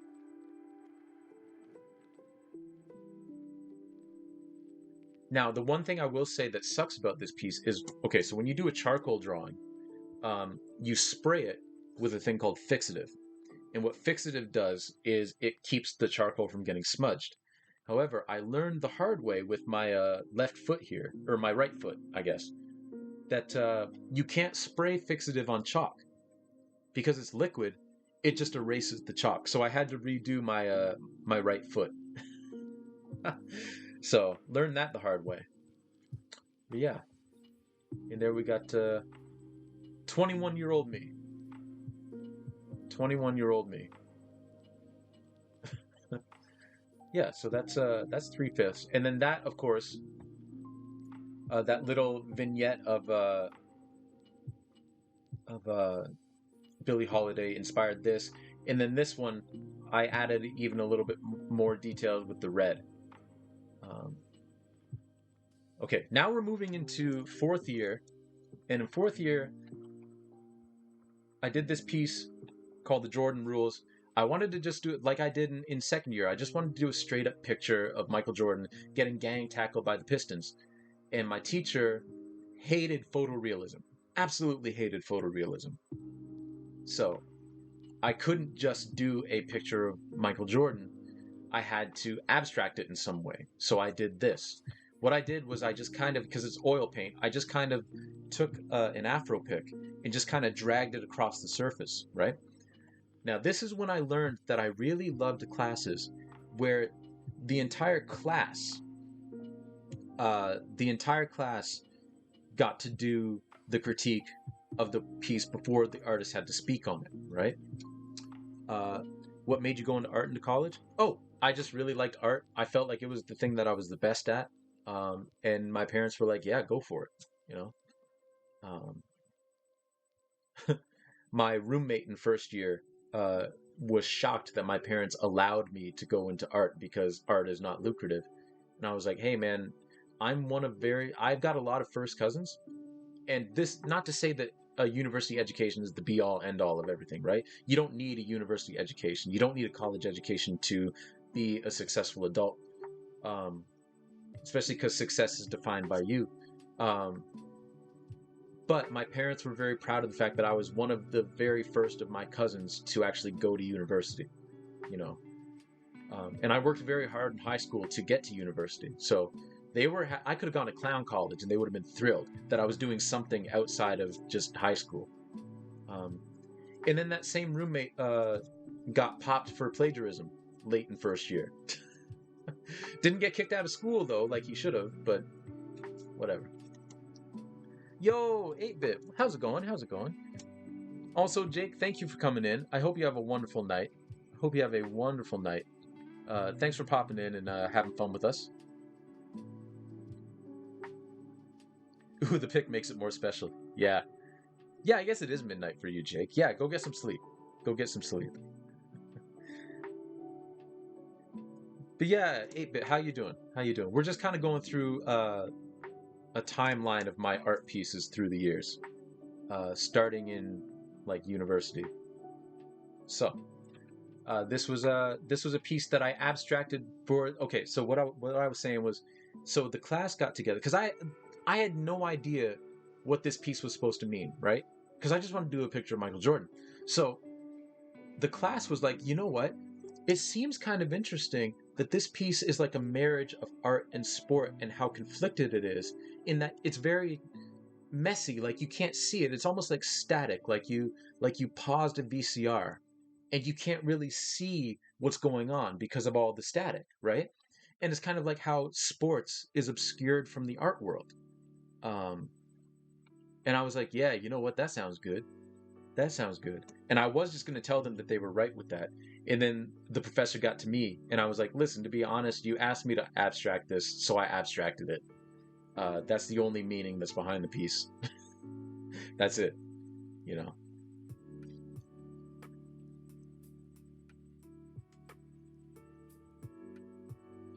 Now, the one thing I will say that sucks about this piece is, okay, so when you do a charcoal drawing, you spray it with a thing called fixative. And what fixative does is it keeps the charcoal from getting smudged. However, I learned the hard way with my left foot here, or my right foot, I guess, that you can't spray fixative on chalk because it's liquid. It just erases the chalk. So I had to redo my right foot. So learned that the hard way. But yeah, and there we got 21-year-old me. 21-year-old me. Yeah, so that's 3/5, and then that, of course, that little vignette of Billie Holiday inspired this, and then this one I added even a little bit more details with the red. Okay, now we're moving into fourth year, and in fourth year, I did this piece called the Jordan Rules. I wanted to just do it like I did in second year. I just wanted to do a straight up picture of Michael Jordan getting gang tackled by the Pistons. And my teacher hated photorealism, absolutely hated photorealism. So I couldn't just do a picture of Michael Jordan. I had to abstract it in some way. So I did this. What I did was I just kind of, because it's oil paint, I just kind of took an afro pick and just kind of dragged it across the surface, right? Now, this is when I learned that I really loved classes where the entire class, the entire class got to do the critique of the piece before the artist had to speak on it, right? What made you go into art into college? Oh, I just really liked art. I felt like it was the thing that I was the best at. And my parents were like, yeah, go for it, you know? Um, my roommate in first year was shocked that my parents allowed me to go into art because art is not lucrative. And I was like, hey, man, I've got a lot of first cousins. And this, not to say that a university education is the be all end all of everything, right? You don't need a university education. You don't need a college education to be a successful adult, especially because success is defined by you. Um, but my parents were very proud of the fact that I was one of the very first of my cousins to actually go to university, you know. And I worked very hard in high school to get to university. So I could have gone to clown college and they would have been thrilled that I was doing something outside of just high school. Um, and then that same roommate got popped for plagiarism late in first year. Didn't get kicked out of school though, like he should have, but whatever. Yo, 8-Bit, how's it going? How's it going? Also, Jake, thank you for coming in. I hope you have a wonderful night. I hope you have a wonderful night. Thanks for popping in and having fun with us. Ooh, the pick makes it more special. Yeah. Yeah, I guess it is midnight for you, Jake. Yeah, go get some sleep. Go get some sleep. But yeah, 8-Bit, how you doing? How you doing? We're just kind of going through a timeline of my art pieces through the years, starting in like university. So this was a piece that I abstracted for. Okay, so what I was saying was, so the class got together because I had no idea what this piece was supposed to mean, right? Because I just wanted to do a picture of Michael Jordan. So the class was like, you know what? It seems kind of interesting that this piece is like a marriage of art and sport and how conflicted it is, in that it's very messy, like you can't see it. It's almost like static, like you paused a VCR and you can't really see what's going on because of all the static, right? And it's kind of like how sports is obscured from the art world. Um, and I was like, yeah, you know what? That sounds good. That sounds good. And I was just going to tell them that they were right with that. And then the professor got to me and I was like, listen, to be honest, you asked me to abstract this, so I abstracted it. That's the only meaning that's behind the piece. That's it, you know.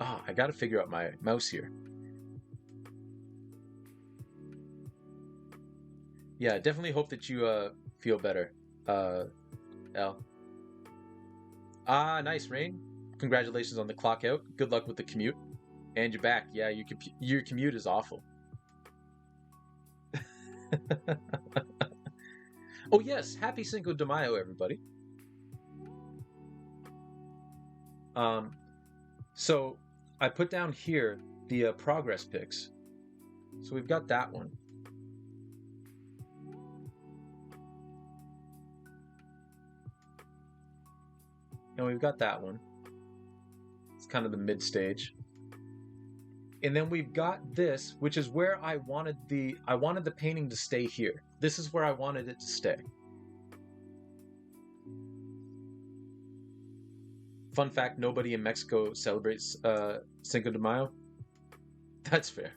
I got to figure out my mouse here. Yeah, definitely hope that you feel better, uh, Al. Nice, Rain. Congratulations on the clock out. Good luck with the commute. And you're back. Yeah, your commute is awful. Oh yes, happy Cinco de Mayo, everybody. Um, so I put down here the progress pics. So we've got that one. And we've got that one. It's kind of the mid stage. And then we've got this, which is where I wanted the painting to stay here. This is where I wanted it to stay. Fun fact, nobody in Mexico celebrates Cinco de Mayo. That's fair.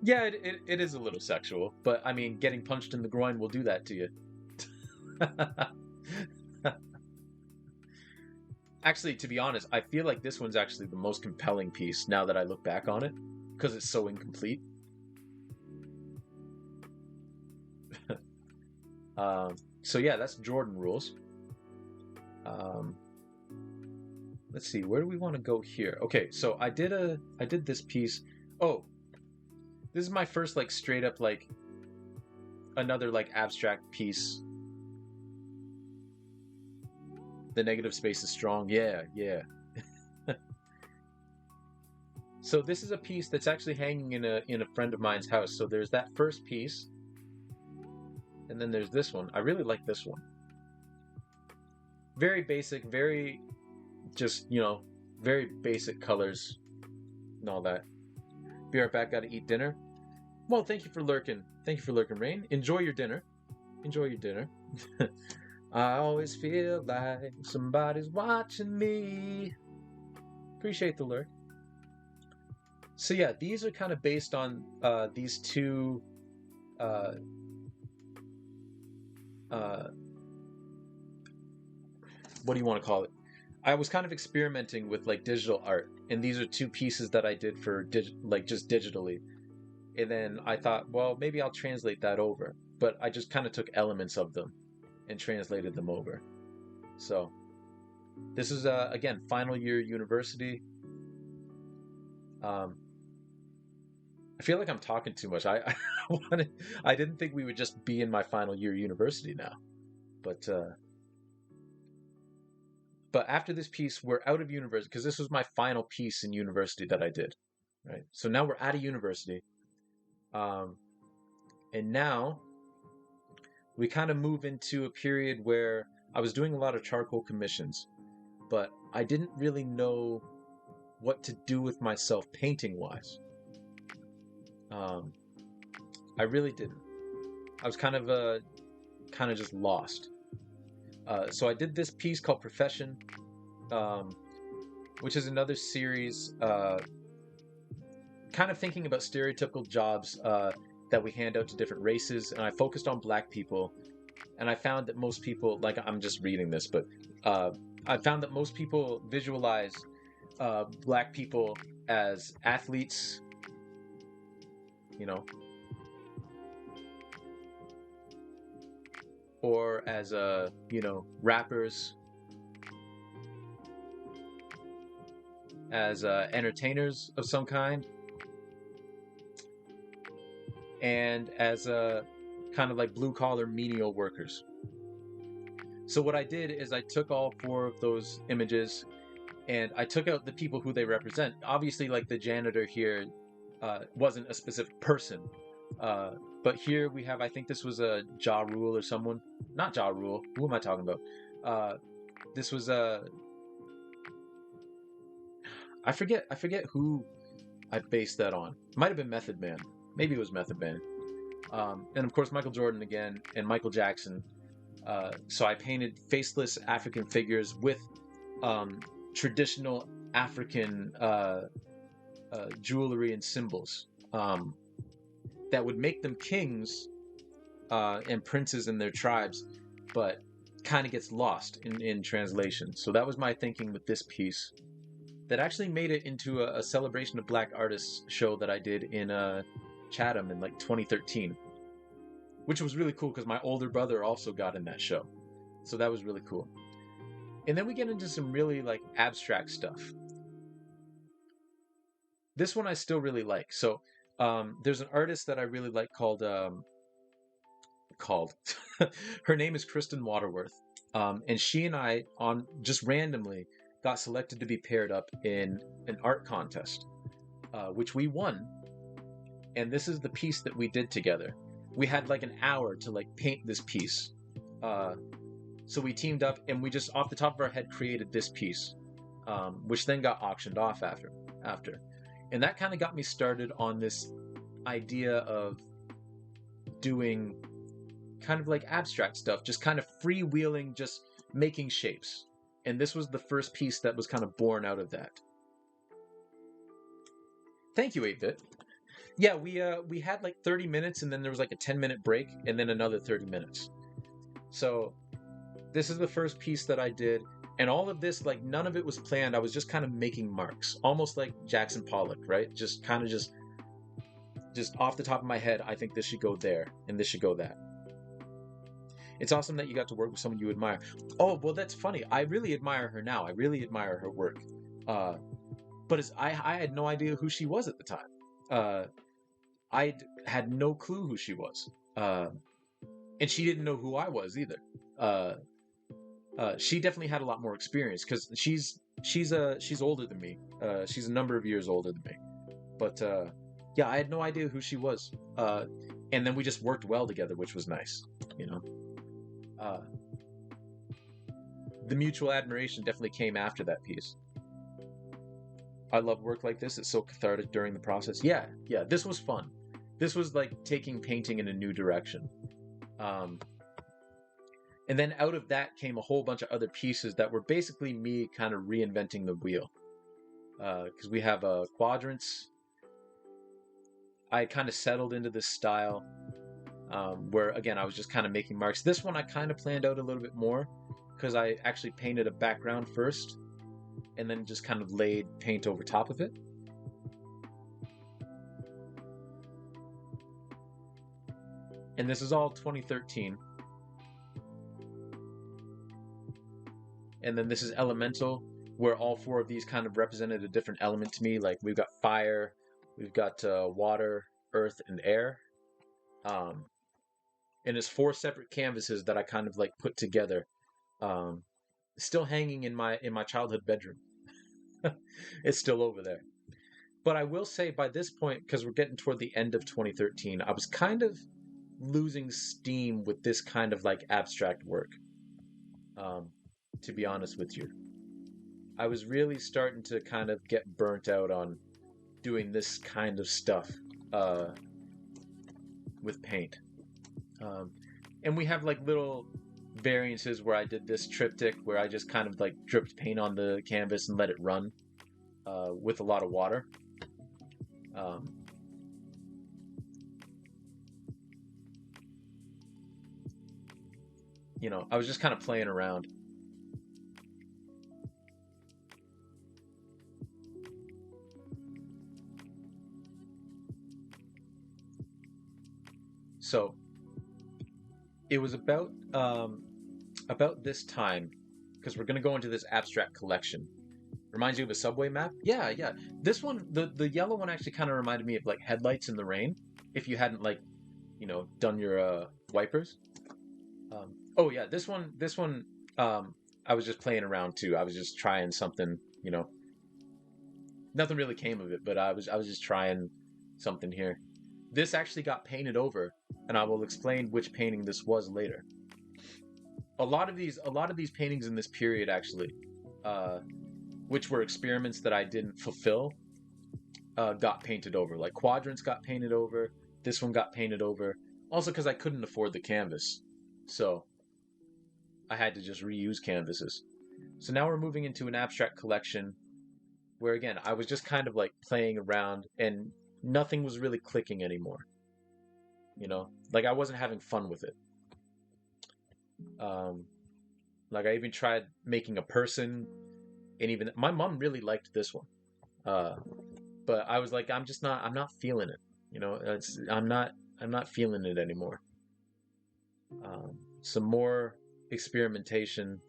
Yeah, it is a little sexual, but I mean, getting punched in the groin will do that to you. Actually, to be honest, I feel like this one's actually the most compelling piece now that I look back on it, because it's so incomplete. So yeah, that's Jordan rules. Let's see, where do we want to go here? Okay, so I did this piece. Oh, this is my first like straight up like another like abstract piece. The negative space is strong. Yeah, yeah. So this is a piece that's actually hanging in a friend of mine's house. So there's that first piece, and then there's this one. I really like this one. Very basic, very just, very basic colors and all that. Be right back, gotta eat dinner. Well, thank you for lurking. Thank you for lurking, Rain. Enjoy your dinner. Enjoy your dinner. I always feel like somebody's watching me. Appreciate the lurk. So yeah, these are kind of based on these two what do you want to call it? I was kind of experimenting with like digital art, and these are two pieces that I did for just digitally. And then I thought, well, maybe I'll translate that over. But I just kind of took elements of them and translated them over. So this is again final year university. I feel like I'm talking too much. I didn't think we would just be in my final year university now, but after this piece, we're out of university because this was my final piece in university that I did, right? So now we're out of university, and now we kind of move into a period where I was doing a lot of charcoal commissions, but I didn't really know what to do with myself painting wise. I really didn't. I was kind of just lost. So I did this piece called Profession, which is another series, kind of thinking about stereotypical jobs that we hand out to different races, and I focused on Black people, and I found that most people, like I'm just reading this, but I found that most people visualize Black people as athletes, or as rappers, as entertainers of some kind, and as kind of like blue collar menial workers. So what I did is I took all four of those images and I took out the people who they represent. Obviously, like the janitor here wasn't a specific person. But here we have, I think this was a Ja Rule or someone. Not Ja Rule. Who am I talking about? This was a... I forget who I based that on. Might have been Method Man. Maybe it was Method Man. And of course Michael Jordan again, and Michael Jackson. So I painted faceless African figures with traditional African jewelry and symbols. that would make them kings and princes in their tribes, but kind of gets lost in translation. So that was my thinking with this piece. That actually made it into a celebration of Black artists show that I did in Chatham in like 2013, which was really cool because my older brother also got in that show. So that was really cool. And then we get into some really like abstract stuff. This one I still really like. So there's an artist that I really like called her name is Kristen Waterworth, and she and I on just randomly got selected to be paired up in an art contest, which we won. And this is the piece that we did together. We had like an hour to like paint this piece. So we teamed up and we just off the top of our head created this piece, which then got auctioned off after. And that kind of got me started on this idea of doing kind of like abstract stuff, just kind of freewheeling, just making shapes. And this was the first piece that was kind of born out of that. Thank you, 8-Bit. Yeah, we had like 30 minutes and then there was like a 10-minute break and then another 30 minutes. So this is the first piece that I did. And all of this, like none of it was planned. I was just kind of making marks, almost like Jackson Pollock, right? Just kind of just off the top of my head, I think this should go there and this should go that. It's awesome that you got to work with someone you admire. Oh, well, that's funny. I really admire her now. I really admire her work. But I had no idea who she was at the time. I had no clue who she was. And she didn't know who I was either. She definitely had a lot more experience because she's older than me. She's a number of years older than me. But yeah, I had no idea who she was. And then we just worked well together, which was nice, you know. The mutual admiration definitely came after that piece. I love work like this. It's so cathartic during the process. Yeah, this was fun. This was like taking painting in a new direction. And then out of that came a whole bunch of other pieces that were basically me kind of reinventing the wheel. Because we have quadrants. I kind of settled into this style where, again, I was just kind of making marks. This one I kind of planned out a little bit more because I actually painted a background first and then just kind of laid paint over top of it. And this is all 2013. And then this is Elemental, where all four of these kind of represented a different element to me. Like we've got fire, we've got water, earth, and air. And it's 4 separate canvases that I kind of like put together. Still hanging in my childhood bedroom. It's still over there. But I will say by this point, because we're getting toward the end of 2013, I was kind of losing steam with this kind of like abstract work. To be honest with you, I was really starting to kind of get burnt out on doing this kind of stuff with paint. And we have like little variances where I did this triptych where I just kind of like dripped paint on the canvas and let it run with a lot of water. You know, I was just kind of playing around. So it was about this time, because we're gonna go into this abstract collection. Reminds you of a subway map? Yeah. This one, the yellow one actually kind of reminded me of like headlights in the rain. If you hadn't like, you know, done your wipers. Oh yeah, this one. I was just playing around too. I was just trying something, you know. Nothing really came of it, but I was just trying something here. This actually got painted over, and I will explain which painting this was later. A lot of these paintings in this period actually, which were experiments that I didn't fulfill, got painted over. Like quadrants got painted over. This one got painted over. Also because I couldn't afford the canvas, so I had to just reuse canvases. So now we're moving into an abstract collection where, again, I was just kind of like playing around and nothing was really clicking anymore. you know? Like I wasn't having fun with it. Um, like I even tried making a person, and even my mom really liked this one. Uh, but I was like, I'm not feeling it. You know, I'm not feeling it anymore. Some more experimentation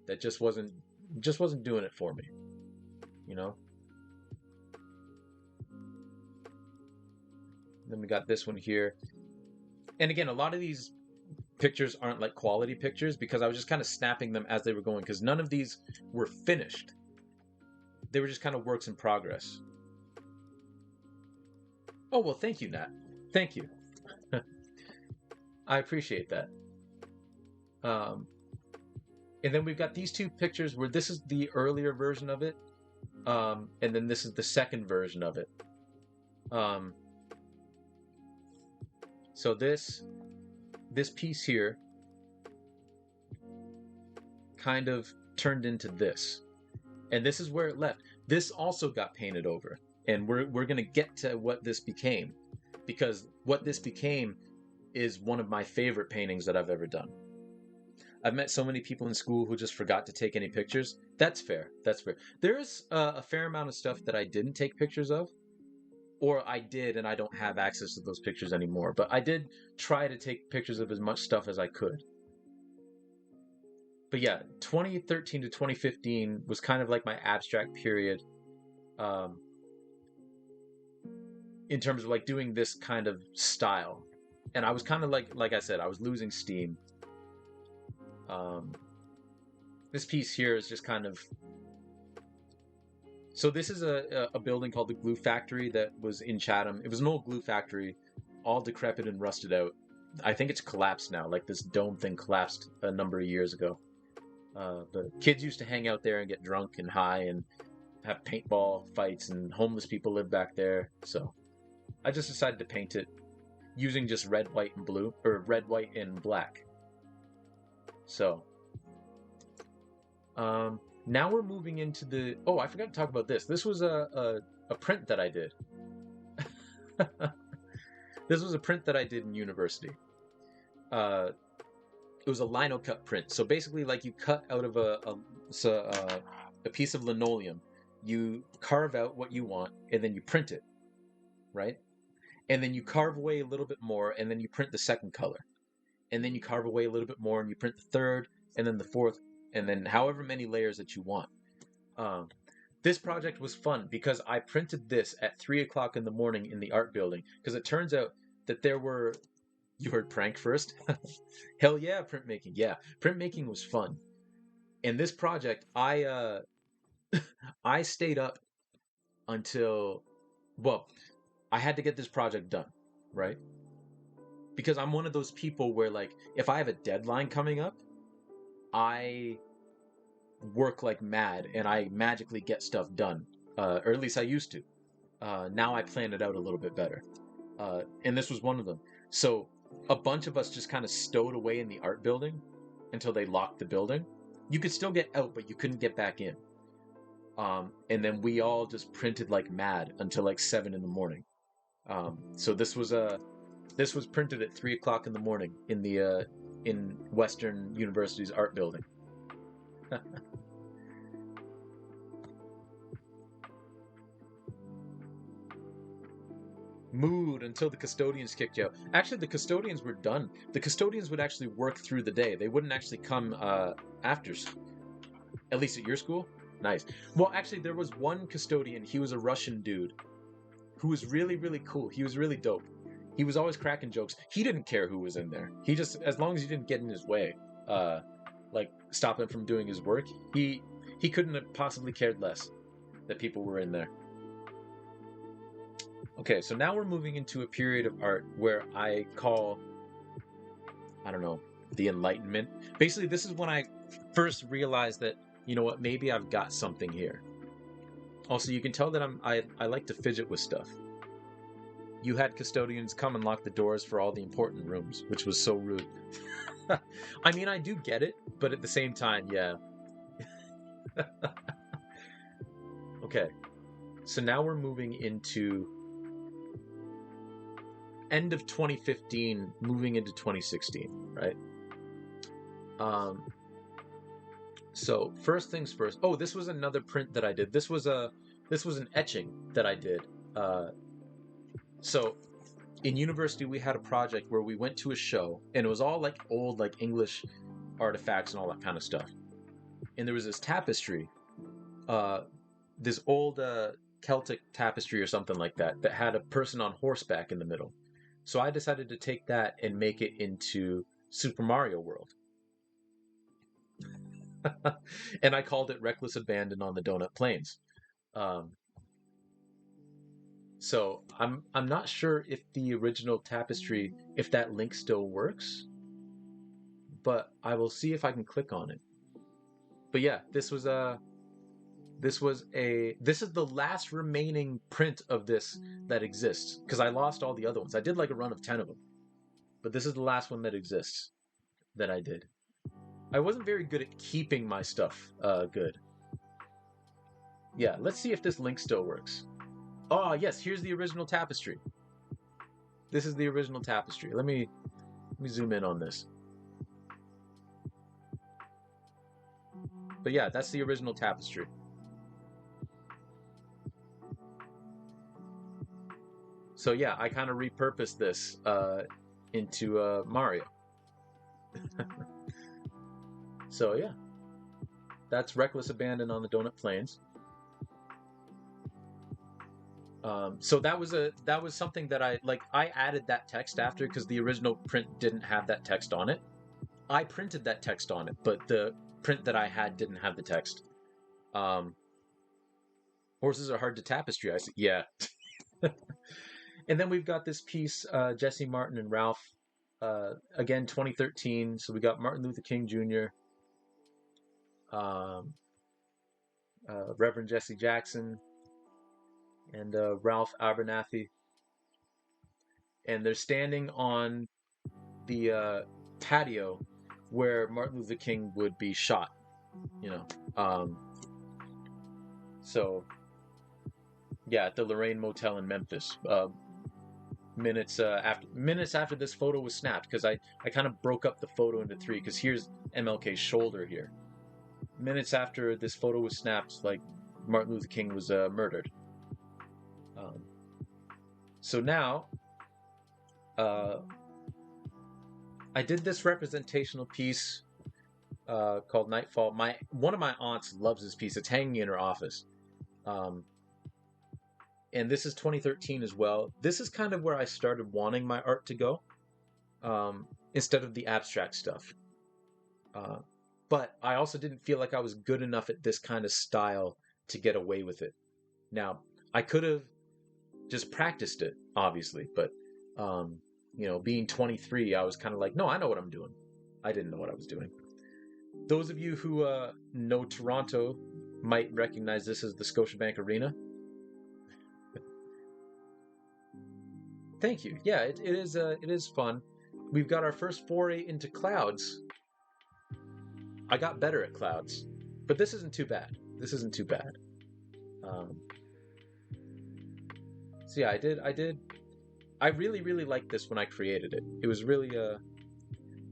that just wasn't doing it for me. You know. Then we got this one here, and again, a lot of these pictures aren't like quality pictures because I was just kind of snapping them as they were going because none of these were finished. They were just kind of works in progress. Oh well, thank you, Nat. Thank you. I appreciate that. Um, and then we've got these two pictures where this is the earlier version of it, and then this is the second version of it. Um, so this piece here kind of turned into this, and this is where it left. This also got painted over, and we're gonna get to what this became, because what this became is one of my favorite paintings that I've ever done. I've met so many people in school who just forgot to take any pictures. That's fair. That's fair. There's a fair amount of stuff that I didn't take pictures of, or I did and I don't have access to those pictures anymore. But I did try to take pictures of as much stuff as I could. But yeah, 2013 to 2015 was kind of like my abstract period, um, in terms of like doing this kind of style. And I was kind of like I said, I was losing steam. Um, this piece here is just kind of, so this is a building called the Glue Factory that was in Chatham. It was an old glue factory, all decrepit and rusted out. I think it's collapsed now. Like this dome thing collapsed a number of years ago. But kids used to hang out there and get drunk and high and have paintball fights, and homeless people live back there. So I just decided to paint it using just red, white, and blue, or red, white, and black. So now we're moving into the. Oh, I forgot to talk about this. This was a print that I did. This was a print that I did in university. It was a lino cut print. So basically, like you cut out of a piece of linoleum, you carve out what you want, and then you print it, right? And then you carve away a little bit more, and then you print the second color, and then you carve away a little bit more, and you print the third, and then the fourth, and then however many layers that you want. Um, this project was fun because I printed this at 3 o'clock in the morning in the art building because it turns out that there were. You heard prank first? Hell yeah, printmaking. Yeah, printmaking was fun. And this project, I stayed up until, well, I had to get this project done, right? Because I'm one of those people where like if I have a deadline coming up, I work like mad and I magically get stuff done. Or at least I used to. Now I plan it out a little bit better. And this was one of them. So a bunch of us just kind of stowed away in the art building until they locked the building. You could still get out, but you couldn't get back in. And then we all just printed like mad until like 7 in the morning. So this was printed at 3 o'clock in the morning in the in Western University's art building. Mood until the custodians kicked you out. Actually, the custodians were done. The custodians would actually work through the day. They wouldn't actually come after, at least at your school. Nice. Well, actually, there was one custodian. He was a Russian dude who was really, really cool. He was really dope. He was always cracking jokes. He didn't care who was in there. He just, as long as you didn't get in his way, like stop him from doing his work, he couldn't have possibly cared less that people were in there. Okay, so now we're moving into a period of art where I call, I don't know, the Enlightenment. Basically, this is when I first realized that, you know what, maybe I've got something here. Also, you can tell that I like to fidget with stuff. You had custodians come and lock the doors for all the important rooms, which was so rude. I mean, I do get it, but at the same time, yeah. Okay, so now we're moving into end of 2015, moving into 2016, right? So first things first. Oh, this was another print that I did. This was an etching that I did. So in university we had a project where we went to a show, and it was all like old like English artifacts and all that kind of stuff. And there was this tapestry, this old Celtic tapestry or something like that, that had a person on horseback in the middle. So I decided to take that and make it into Super Mario World. And I called it Reckless Abandon on the Donut Plains. Um, so I'm not sure if the original tapestry, if that link still works, but I will see if I can click on it. But yeah, this is the last remaining print of this that exists, because I lost all the other ones. I did like a run of 10 of them, but this is the last one that exists that I did. I wasn't very good at keeping my stuff good. Yeah, let's see if this link still works. Oh yes, here's the original tapestry. This is the original tapestry. Let me zoom in on this. But yeah, that's the original tapestry. So yeah, I kind of repurposed this into Mario. So yeah, that's Reckless Abandon on the Donut Plains. So that was something that I added that text after, because the original print didn't have that text on it. I printed that text on it, but the print that I had didn't have the text. Horses are hard to tapestry. I said, yeah. And then we've got this piece, Jesse Martin and Ralph, again 2013. So we got Martin Luther King Jr., Reverend Jesse Jackson, and Ralph Abernathy, and they're standing on the patio where Martin Luther King would be shot. So yeah, at the Lorraine Motel in Memphis. Minutes after this photo was snapped, because I kind of broke up the photo into three, because here's MLK's shoulder here. Minutes after this photo was snapped, like, Martin Luther King was murdered. So now, I did this representational piece called Nightfall. One of my aunts loves this piece. It's hanging in her office. And this is 2013 as well. This is kind of where I started wanting my art to go, instead of the abstract stuff. But I also didn't feel like I was good enough at this kind of style to get away with it. Now, I could have just practiced it, obviously, but being 23, I was kind of like, no, I know what I'm doing. I didn't know what I was doing. Those of you who know Toronto might recognize this as the Scotiabank Arena. Thank you. Yeah, it is fun. We've got our first foray into clouds. I got better at clouds, but this isn't too bad. So yeah, I really, really liked this when I created it. It was really,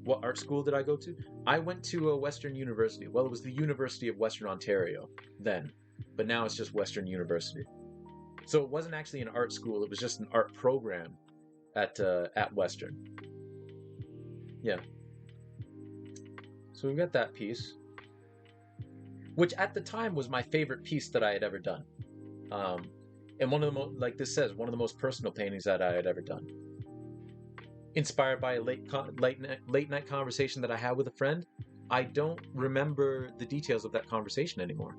what art school did I go to? I went to a Western University. Well, it was the University of Western Ontario then, but now it's just Western University. So it wasn't actually an art school. It was just an art program at Western. Yeah. So we've got that piece, which at the time was my favorite piece that I had ever done. And one of the most, like this says, one of the most personal paintings that I had ever done. Inspired by a late night conversation that I had with a friend. I don't remember the details of that conversation anymore.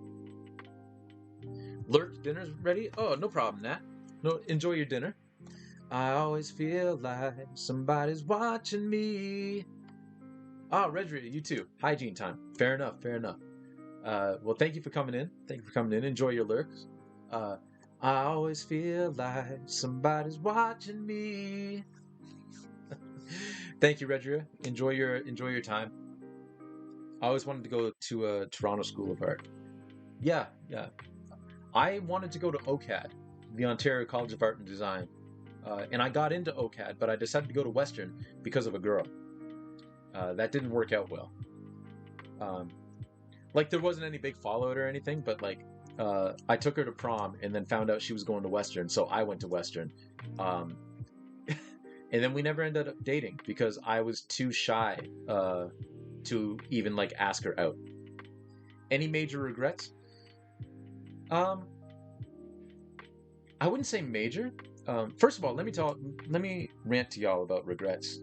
Lurk, dinner's ready? Oh, no problem, Nat. No, enjoy your dinner. I always feel like somebody's watching me. Ah, Redry, you too. Hygiene time. Fair enough. Well, thank you for coming in. Enjoy your lurks. I always feel like somebody's watching me. Thank you, Redria. Enjoy your time. I always wanted to go to a Toronto School of Art. Yeah. I wanted to go to OCAD, the Ontario College of Art and Design, And I got into OCAD, but I decided to go to Western because of a girl. That didn't work out well. Um, like there wasn't any big fallout or anything, but like I took her to prom and then found out she was going to Western, so I went to Western. Um, and then we never ended up dating because I was too shy to even like ask her out. Any major regrets? Um, I wouldn't say major. First of all, let me rant to y'all about regrets.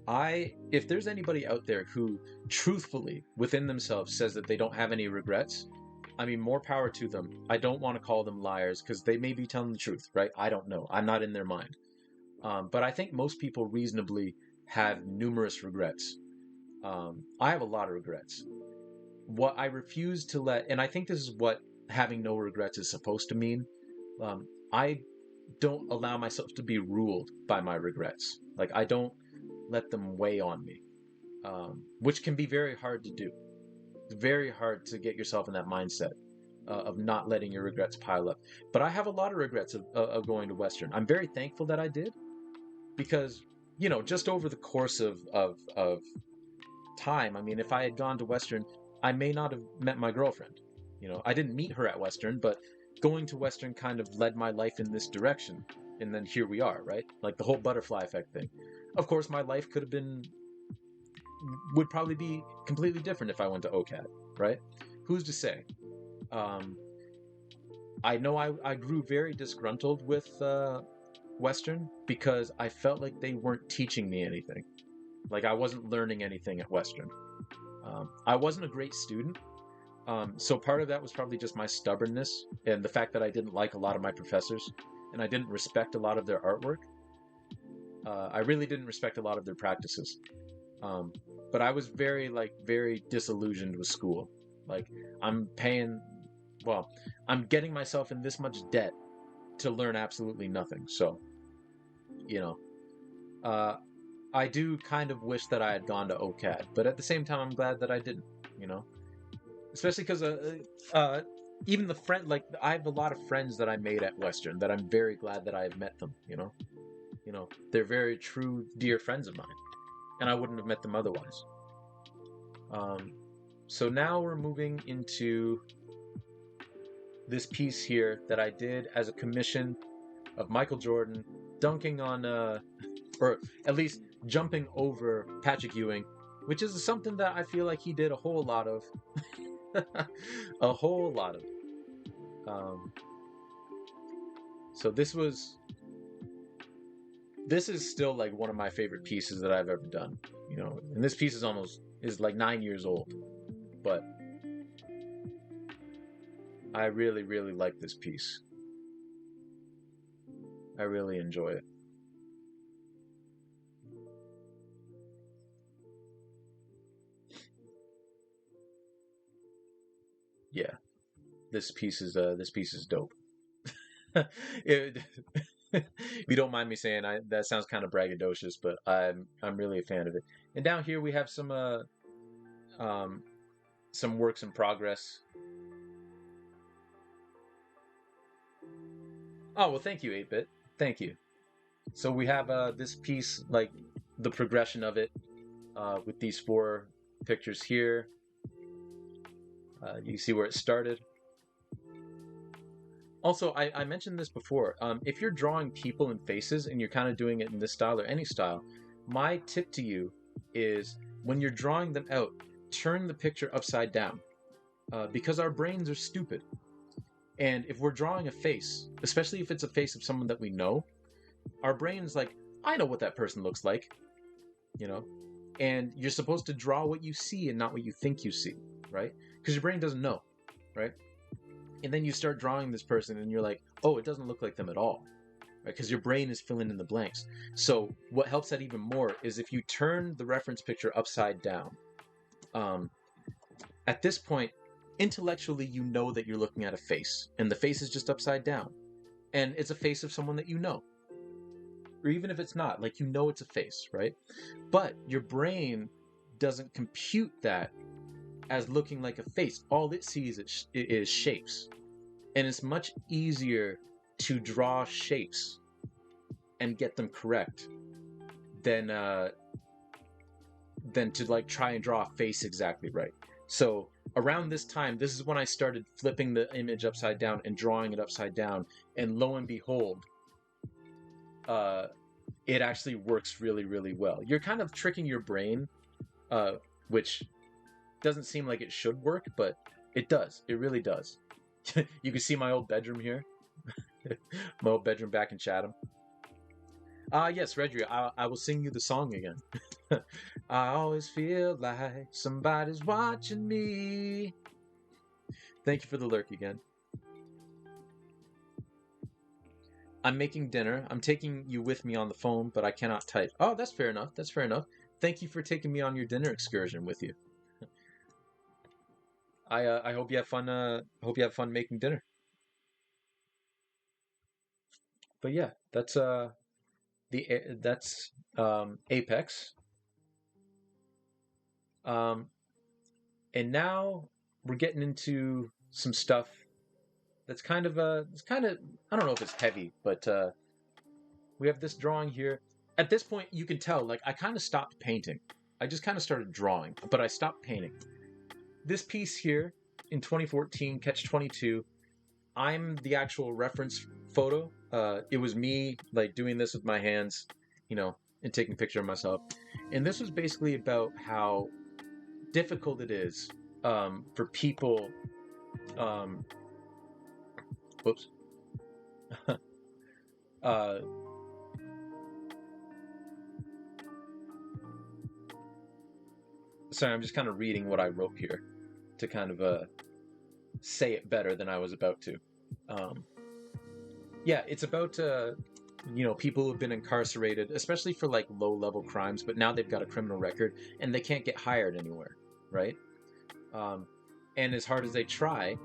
If there's anybody out there who truthfully within themselves says that they don't have any regrets, I mean, more power to them. I don't want to call them liars because they may be telling the truth, right? I don't know. I'm not in their mind. But I think most people reasonably have numerous regrets. I have a lot of regrets. What I refuse to let, and I think this is what having no regrets is supposed to mean. I don't allow myself to be ruled by my regrets. Like, I don't let them weigh on me, which can be very hard to do. It's very hard to get yourself in that mindset of not letting your regrets pile up. But I have a lot of regrets of going to Western. I'm very thankful that I did because, you know, just over the course of time, I mean, if I had gone to Western, I may not have met my girlfriend. You know, I didn't meet her at Western, but going to Western kind of led my life in this direction. And then here we are, right? Like the whole butterfly effect thing. Of course, my life would probably be completely different if I went to OCAD, right? Who's to say? Um, I know I grew very disgruntled with Western because I felt like they weren't teaching me anything. Like I wasn't learning anything at Western. I wasn't a great student. So part of that was probably just my stubbornness and the fact that I didn't like a lot of my professors and I didn't respect a lot of their artwork. I really didn't respect a lot of their practices. But I was very disillusioned with school. Like I'm paying, well, I'm getting myself in this much debt to learn absolutely nothing. So, you know, uh, I do kind of wish that I had gone to OCAD, but at the same time, I'm glad that I didn't. You know, especially because even the friend, like I have a lot of friends that I made at Western that I'm very glad that I have met them. You know, they're very true, dear friends of mine, and I wouldn't have met them otherwise. Um, so now we're moving into this piece here that I did as a commission of Michael Jordan dunking on, or at least jumping over Patrick Ewing, which is something that I feel like he did a whole lot of. A whole lot of. Um, so this is still like one of my favorite pieces that I've ever done. You know, and this piece is like 9 years old, but I really like this piece. I really enjoy it. Yeah, this piece is dope. it, if you don't mind me saying, that sounds kind of braggadocious, but I'm really a fan of it. And down here we have um some works in progress. Oh well, thank you, 8-bit. Thank you. So we have this piece, like the progression of it, with these four pictures here. You see where it started. Also, I mentioned this before. If you're drawing people and faces and you're kind of doing it in this style or any style, my tip to you is when you're drawing them out, turn the picture upside down, because our brains are stupid. And if we're drawing a face, especially if it's a face of someone that we know, our brain's like, I know what that person looks like, you know? And you're supposed to draw what you see and not what you think you see, right? Because your brain doesn't know, right? And then you start drawing this person and you're like, oh, it doesn't look like them at all, right? Because your brain is filling in the blanks. So what helps that even more is if you turn the reference picture upside down. Um, at this point, intellectually, you know that you're looking at a face, and the face is just upside down. And it's a face of someone that you know. Or even if it's not, like you know it's a face, right? But your brain doesn't compute that as looking like a face. All it sees is shapes. And it's much easier to draw shapes and get them correct than to like try and draw a face exactly right. So around this time, this is when I started flipping the image upside down and drawing it upside down, and lo and behold, it actually works really, really well. You're kind of tricking your brain, which doesn't seem like it should work, but it does. It really does. You can see my old bedroom here. My old bedroom back in Chatham. Yes, Reggie, I will sing you the song again. I always feel like somebody's watching me. Thank you for the lurk again. I'm making dinner. I'm taking you with me on the phone, but I cannot type. Oh, that's fair enough. That's fair enough. Thank you for taking me on your dinner excursion with you. I hope you have fun. Hope you have fun making dinner. But yeah, that's Apex. And now we're getting into some stuff that's kind of I don't know if it's heavy, but we have this drawing here. At this point, you can tell like I kind of stopped painting. I just kind of started drawing, but I stopped painting. This piece here in 2014, Catch 22, I'm the actual reference photo. It was me like doing this with my hands, and taking a picture of myself. And this was basically about how difficult it is for people. Whoops. Sorry, I'm just kind of reading what I wrote here to kind of say it better than I was about to. Yeah, it's about people who've been incarcerated, especially for like low-level crimes, but now they've got a criminal record and they can't get hired anywhere, right? And as hard as they try,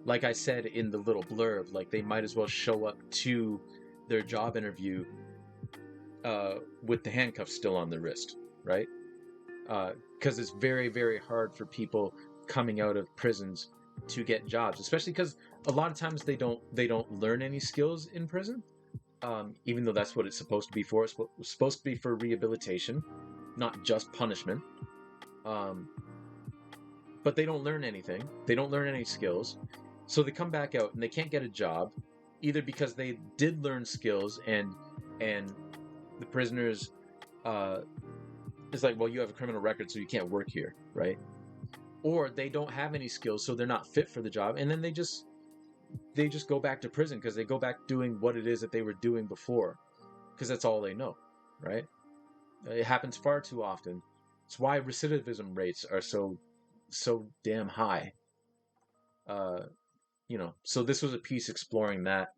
like I said in the little blurb, like they might as well show up to their job interview with the handcuffs still on their wrist, right? Because it's very, very hard for people coming out of prisons to get jobs, especially because a lot of times they don't learn any skills in prison, even though that's what it's supposed to be for. It's supposed to be for rehabilitation, not just punishment. But they don't learn anything. They don't learn any skills. So they come back out and they can't get a job, either because they did learn skills and the prisoners it's like, well, you have a criminal record, so you can't work here, right? Or they don't have any skills, so they're not fit for the job, and then they just go back to prison because they go back doing what it is that they were doing before, because that's all they know, right? It happens far too often. It's why recidivism rates are so damn high. So this was a piece exploring that.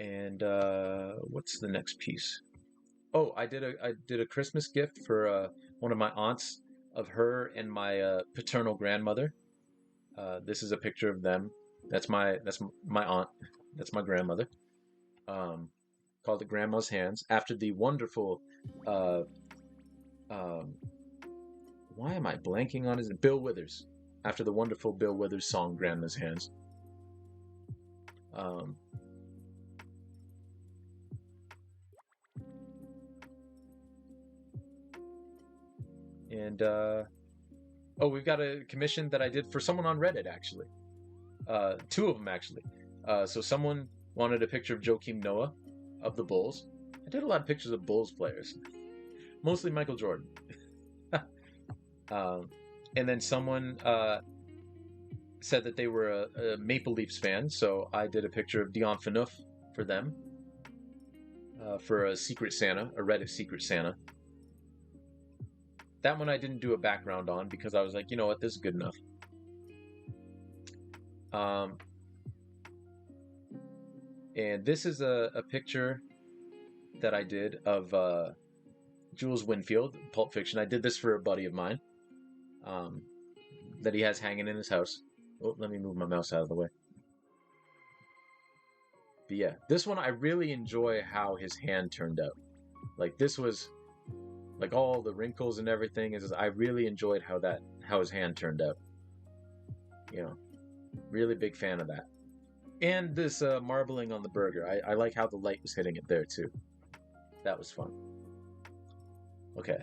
And what's the next piece? Oh, I did a Christmas gift for one of my aunts, of her and my paternal grandmother. This is a picture of them. That's my aunt. That's my grandmother. Called it Grandma's Hands, after the wonderful. Why am I blanking on his Bill Withers? After the wonderful Bill Withers song "Grandma's Hands." And we've got a commission that I did for someone on Reddit, actually. Two of them, actually. So someone wanted a picture of Joakim Noah of the Bulls. I did a lot of pictures of Bulls players, mostly Michael Jordan. And then someone said that they were a Maple Leafs fan, so I did a picture of Dion Phaneuf for them, for a Secret Santa, a Reddit Secret Santa. That one I didn't do a background on because I was like, you know what, this is good enough. And this is a picture that I did of Jules Winfield, Pulp Fiction. I did this for a buddy of mine that he has hanging in his house. Oh, let me move my mouse out of the way. But yeah, this one I really enjoy how his hand turned out. Like this was, like all the wrinkles and everything, I really enjoyed how his hand turned out. You know, really big fan of that. And this marbling on the burger. I like how the light was hitting it there too. That was fun. Okay.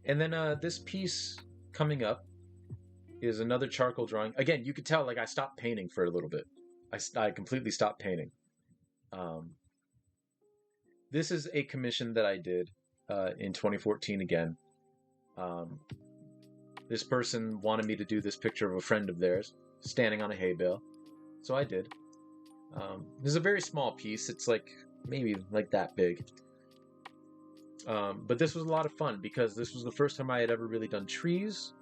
And then this piece coming up is another charcoal drawing. Again, you could tell like I stopped painting for a little bit. I completely stopped painting. Um, this is a commission that I did in 2014 again. Um, this person wanted me to do this picture of a friend of theirs standing on a hay bale. So I did. This is a very small piece. It's like maybe like that big. But this was a lot of fun because this was the first time I had ever really done trees.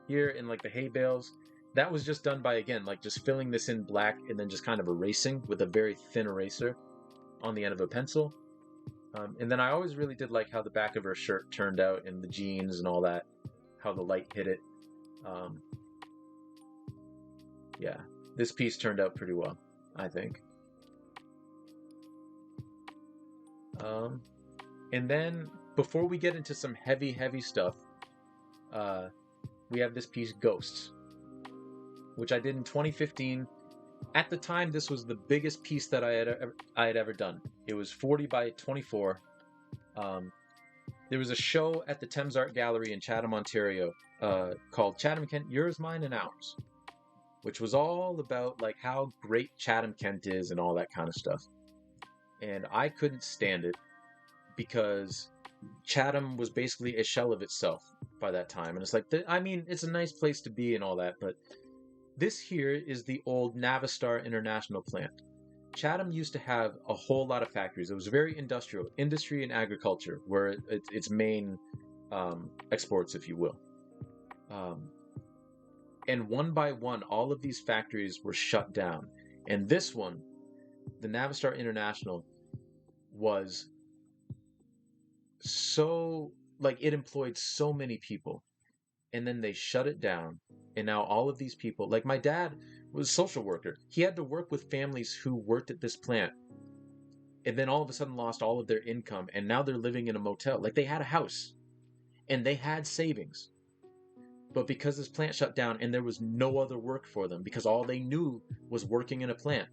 Here in like the hay bales. That was just done by, again, like just filling this in black and then just kind of erasing with a very thin eraser on the end of a pencil. And then I always really did like how the back of her shirt turned out and the jeans and all that, how the light hit it. Yeah, this piece turned out pretty well, I think. And then before we get into some heavy stuff, we have this piece, Ghosts, which I did in 2015. At the time, this was the biggest piece that I had ever done. It was 40 by 24. There was a show at the Thames Art Gallery in Chatham, Ontario, called Chatham Kent, Yours, Mine, and Ours, which was all about like how great Chatham Kent is and all that kind of stuff. And I couldn't stand it because Chatham was basically a shell of itself by that time. And it's like, I mean, it's a nice place to be and all that, but this here is the old Navistar International plant. Chatham used to have a whole lot of factories. It was very industrial, industry and agriculture were its main exports, if you will. And one by one, all of these factories were shut down. And this one, the Navistar International, was so, like, it employed so many people. And then they shut it down. And now all of these people, like my dad was a social worker. He had to work with families who worked at this plant. And then all of a sudden lost all of their income. And now they're living in a motel. Like they had a house. And they had savings. But because this plant shut down and there was no other work for them, because all they knew was working in a plant.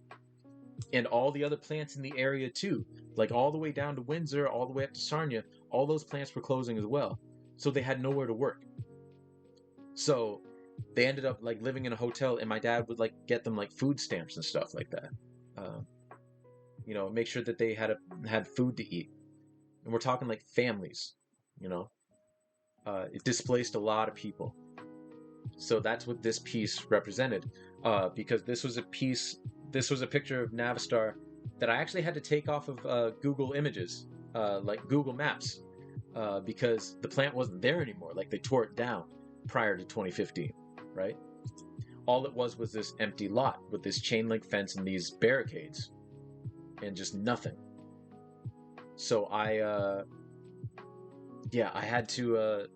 And all the other plants in the area too. Like all the way down to Windsor, all the way up to Sarnia, all those plants were closing as well. So they had nowhere to work. So they ended up like living in a hotel, and my dad would like get them like food stamps and stuff like that. You know, make sure that they had food to eat. And we're talking like families, you know. It displaced a lot of people. So that's what this piece represented. Because this was a picture of Navistar that I actually had to take off of Google Images, like Google Maps, because the plant wasn't there anymore. Like they tore it down prior to 2015, right? All it was this empty lot with this chain link fence and these barricades and just nothing. So I had to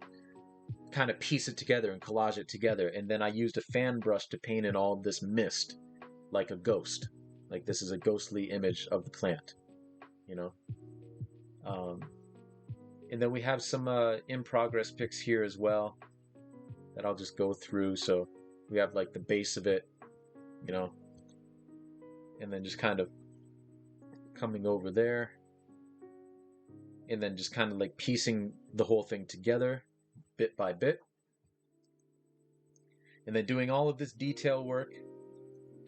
kind of piece it together and collage it together, and then I used a fan brush to paint in all this mist like a ghost. Like this is a ghostly image of the plant, you know. And then we have some in progress pics here as well that I'll just go through. So we have like the base of it, you know, and then just kind of coming over there, and then just kind of like piecing the whole thing together bit by bit, and then doing all of this detail work,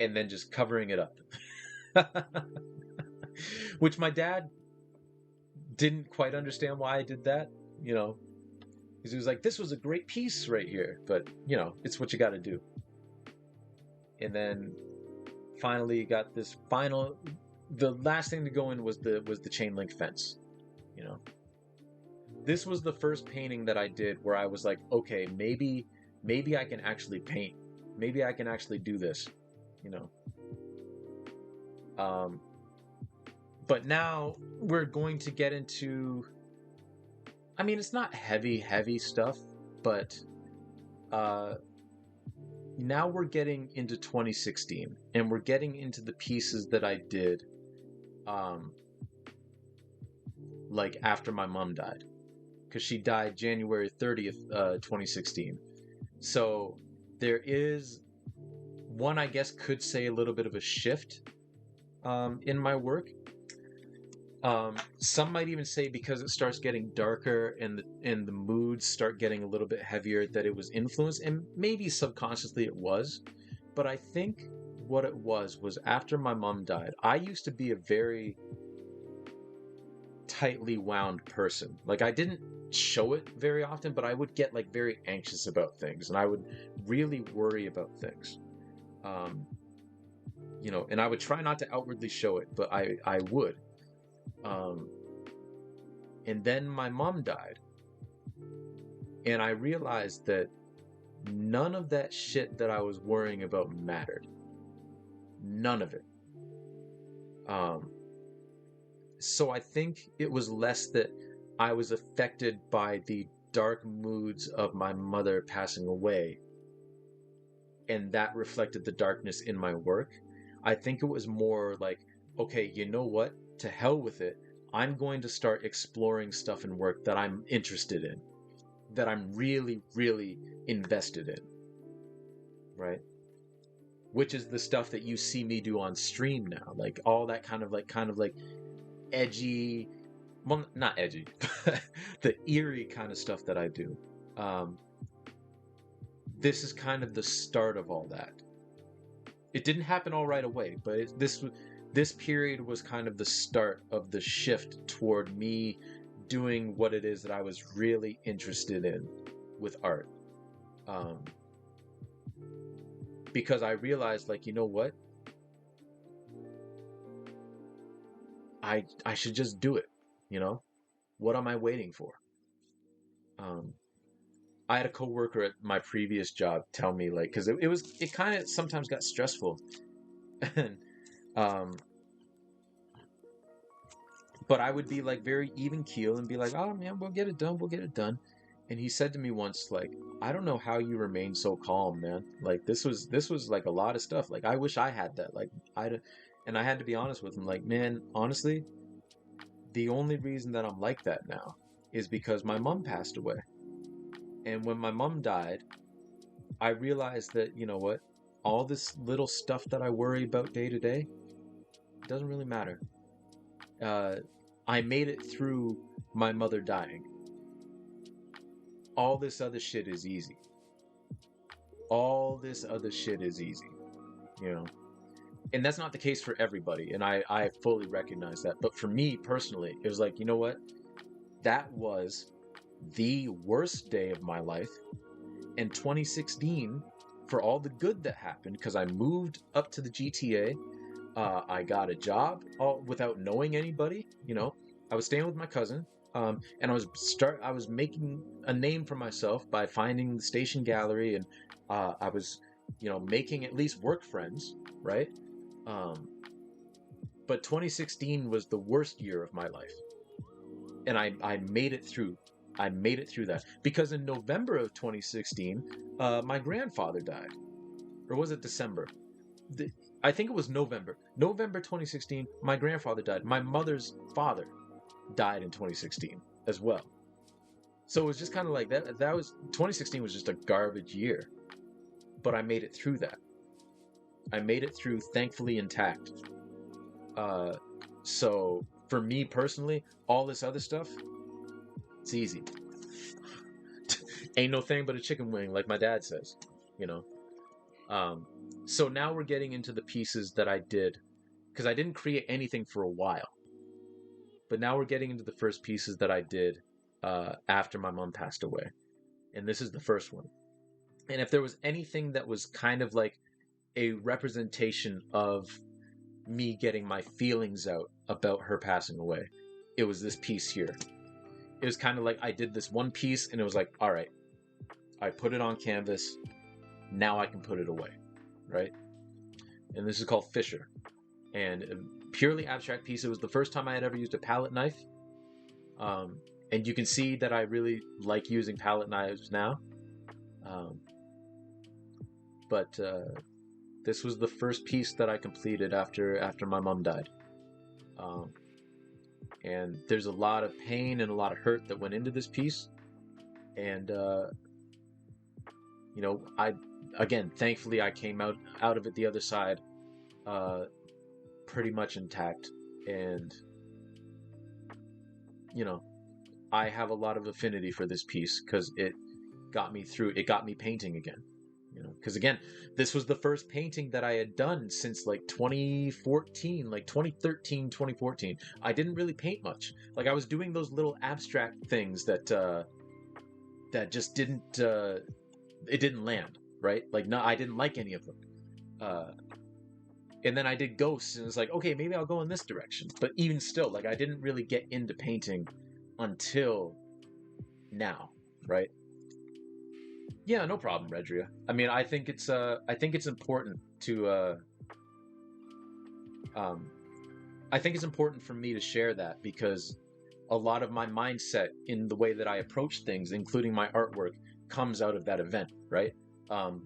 and then just covering it up. Which my dad didn't quite understand why I did that, you know, because he was like, this was a great piece right here, but you know, it's what you got to do. And then finally got this the last thing to go in was the chain link fence, you know. This was the first painting that I did where I was like, okay, maybe I can actually paint. Maybe I can actually do this, you know. But now we're going to get into, I mean, it's not heavy stuff, but now we're getting into 2016, and we're getting into the pieces that I did like after my mom died, because she died January 30th, 2016. So there is one, I guess, could say a little bit of a shift in my work. Some might even say because it starts getting darker and the moods start getting a little bit heavier that it was influenced, and maybe subconsciously it was. But I think what it was after my mom died, I used to be a very tightly wound person. Like, I didn't show it very often, but I would get like very anxious about things, and I would really worry about things. You know, and I would try not to outwardly show it, but I would. And then my mom died, and I realized that none of that shit that I was worrying about mattered. None of it. So I think it was less that I was affected by the dark moods of my mother passing away, and that reflected the darkness in my work. I think it was more like, okay, you know what? To hell with it. I'm going to start exploring stuff in work that I'm interested in, that I'm really, really invested in, right? Which is the stuff that you see me do on stream now, like all that kind of like edgy, well, not edgy, the eerie kind of stuff that I do. This is kind of the start of all that. It didn't happen all right away, but this period was kind of the start of the shift toward me doing what it is that I was really interested in with art. Because I realized, like, you know what? I should just do it, you know? What am I waiting for? I had a coworker at my previous job tell me, like, because it kind of sometimes got stressful. And but I would be like very even keel and be like, oh man, we'll get it done. And he said to me once, like, I don't know how you remain so calm, man. Like, this was like a lot of stuff. Like, I wish I had that. Like, and I had to be honest with him, like, man, honestly, the only reason that I'm like that now is because my mom passed away. And when my mom died, I realized that, you know what, all this little stuff that I worry about day to day doesn't really matter. I made it through my mother dying. All this other shit is easy. All this other shit is easy, you know? And that's not the case for everybody, and I fully recognize that. But for me personally, it was like, you know what? That was the worst day of my life. And 2016, for all the good that happened, because I moved up to the GTA, I got a job all without knowing anybody. You know, I was staying with my cousin, and I was making a name for myself by finding the station gallery, and I was, you know, making at least work friends, right? But 2016 was the worst year of my life, and I made it through. I made it through that because in November of 2016, my grandfather died, or was it December? I think it was November. November 2016, my grandfather died. My mother's father died in 2016 as well. So it was just kind of like that. That was 2016 was just a garbage year, but I made it through that. I made it through, thankfully, intact. So for me personally, all this other stuff, it's easy. Ain't no thing but a chicken wing, like my dad says, you know. So now we're getting into the pieces that I did, because I didn't create anything for a while. But now we're getting into the first pieces that I did after my mom passed away. And this is the first one. And if there was anything that was kind of like a representation of me getting my feelings out about her passing away, it was this piece here. It was kind of like I did this one piece and it was like, all right, I put it on canvas. Now I can put it away, right? And this is called Fisher. And a purely abstract piece. It was the first time I had ever used a palette knife. And you can see that I really like using palette knives now. But this was the first piece that I completed after my mom died. And there's a lot of pain and a lot of hurt that went into this piece. And, you know, again, thankfully, I came out of it the other side, uh, pretty much intact, and you know, I have a lot of affinity for this piece because it got me through. It got me painting again. Because again, this was the first painting that I had done since like 2014, like 2013, 2014. I didn't really paint much. Like I was doing those little abstract things that just didn't it didn't land, right? Like no, I didn't like any of them. Uh, and then I did ghosts, and it's like, okay, maybe I'll go in this direction. But even still, like I didn't really get into painting until now, right? Yeah, no problem, Redria. I mean, I think it's important to um I think it's important for me to share that because a lot of my mindset in the way that I approach things, including my artwork, comes out of that event, right? Um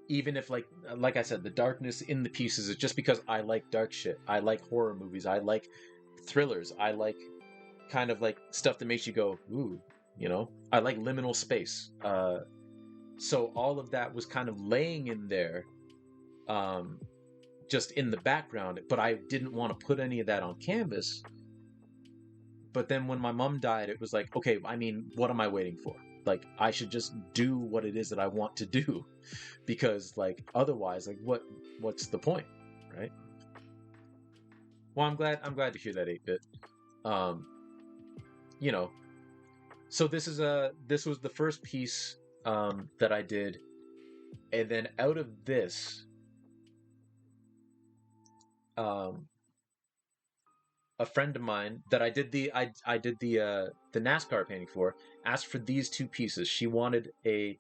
Even if like I said, the darkness in the pieces is just because I like dark shit. I like horror movies. I like thrillers. I like kind of like stuff that makes you go, ooh, I like liminal space. So all of that was kind of laying in there, um, just in the background, but I didn't want to put any of that on canvas. But then when my mom died, it was like, okay, I mean, what am I waiting for? Like, I should just do what it is that I want to do, because like otherwise, like what's the point, right? Well, I'm glad to hear that 8-bit. Um, you know, so this was the first piece that I did, and then out of this, um, a friend of mine that I did the NASCAR painting for asked for these two pieces. She wanted a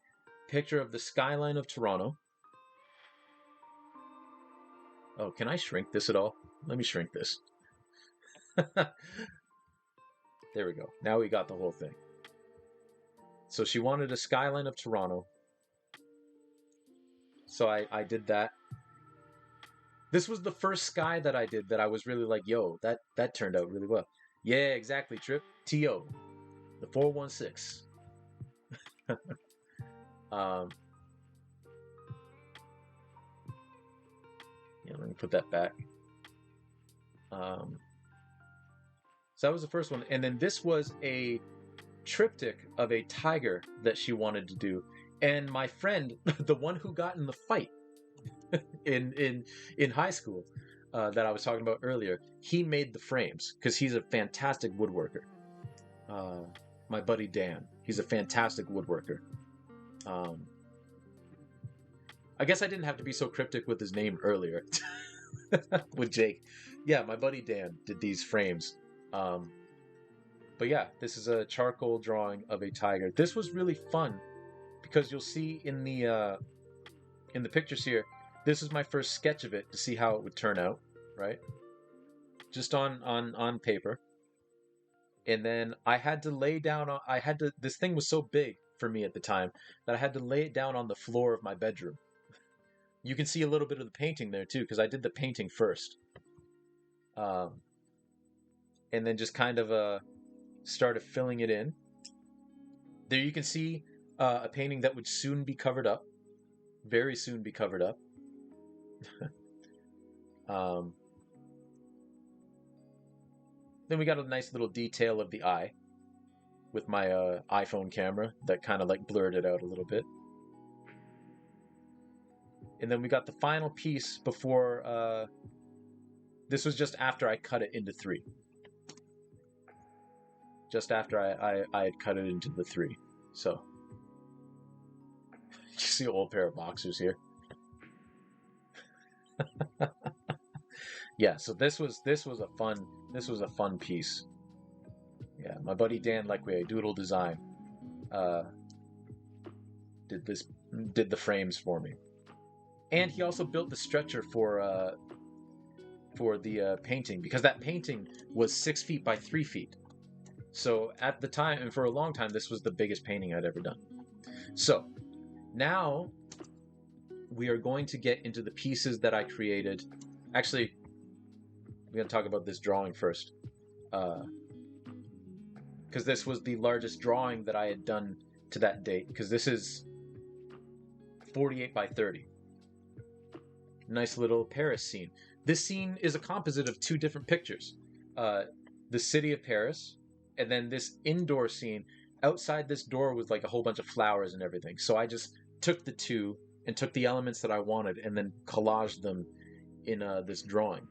picture of the skyline of Toronto. Oh, can I shrink this at all? Let me shrink this. There we go. Now we got the whole thing. So she wanted a skyline of Toronto. So I did that. This was the first sky that I did that I was really like, yo, that turned out really well. Yeah, exactly, Trip. TO. The 416. um yeah, let me put that back. So that was the first one. And then this was a triptych of a tiger that she wanted to do. And my friend, the one who got in the fight in high school, that I was talking about earlier, he made the frames because he's a fantastic woodworker. My buddy Dan, he's a fantastic woodworker. Um, I guess I didn't have to be so cryptic with his name earlier with Jake. Yeah, my buddy Dan did these frames. Um, but yeah, this is a charcoal drawing of a tiger. This was really fun because you'll see in the pictures here, this is my first sketch of it to see how it would turn out, right? Just on paper. And then I had to lay down on, I had to this thing was so big for me at the time that I had to lay it down on the floor of my bedroom. You can see a little bit of the painting there too because I did the painting first. Um, and then just kind of started filling it in. There you can see a painting that would soon be covered up, very soon be covered up. um, then we got a nice little detail of the eye with my iPhone camera that kind of like blurred it out a little bit. And then we got the final piece before. This was just after I cut it into 3. Just after I had cut it into the 3. So you see an old pair of boxers here. Yeah, so this was a fun piece. Yeah, my buddy Dan Lecquier, Doodle Design, uh, did the frames for me, and he also built the stretcher for the painting because that painting was 6 feet by 3 feet. So at the time, and for a long time, this was the biggest painting I'd ever done. So now we are going to get into the pieces that I created. Actually, we're going to talk about this drawing first. Because this was the largest drawing that I had done to that date. Because this is 48 by 30. Nice little Paris scene. This scene is a composite of two different pictures. The city of Paris, and then this indoor scene. Outside this door was like a whole bunch of flowers and everything. So I just took the two and took the elements that I wanted and then collaged them in this drawing.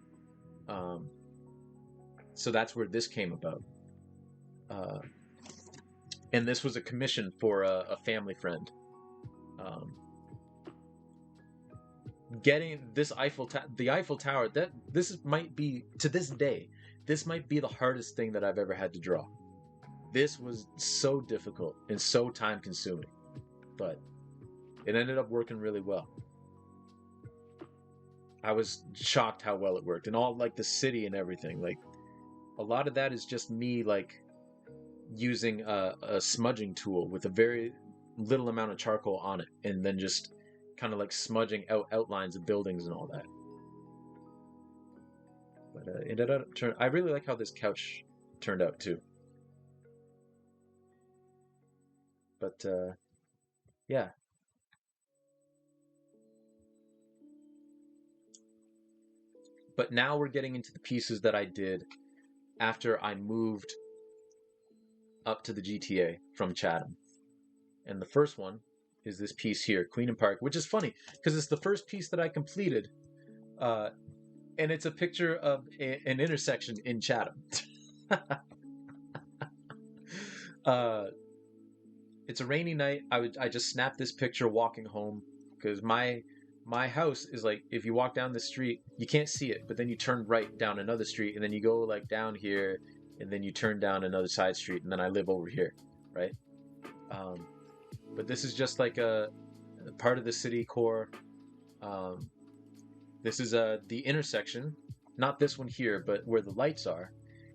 So that's where this came about. And this was a commission for a family friend. Getting this the Eiffel Tower, might be, to this day, this might be the hardest thing that I've ever had to draw. This was so difficult and so time consuming, but it ended up working really well. I was shocked how well it worked, and all like the city and everything. Like a lot of that is just me like using a smudging tool with a very little amount of charcoal on it, and then just kind of like smudging out outlines of buildings and all that. But it ended up I really like how this couch turned out too. But yeah. But now we're getting into the pieces that I did after I moved up to the GTA from Chatham. And the first one is this piece here, Queen and Park, which is funny because it's the first piece that I completed. And it's a picture of an intersection in Chatham. It's a rainy night. I just snapped this picture walking home because my house is like, if you walk down the street, you can't see it, but then you turn right down another street, and then you go like down here, and then you turn down another side street, and then I live over here, right? But this is just like a part of the city core. This is the intersection, not this one here, but where the lights are,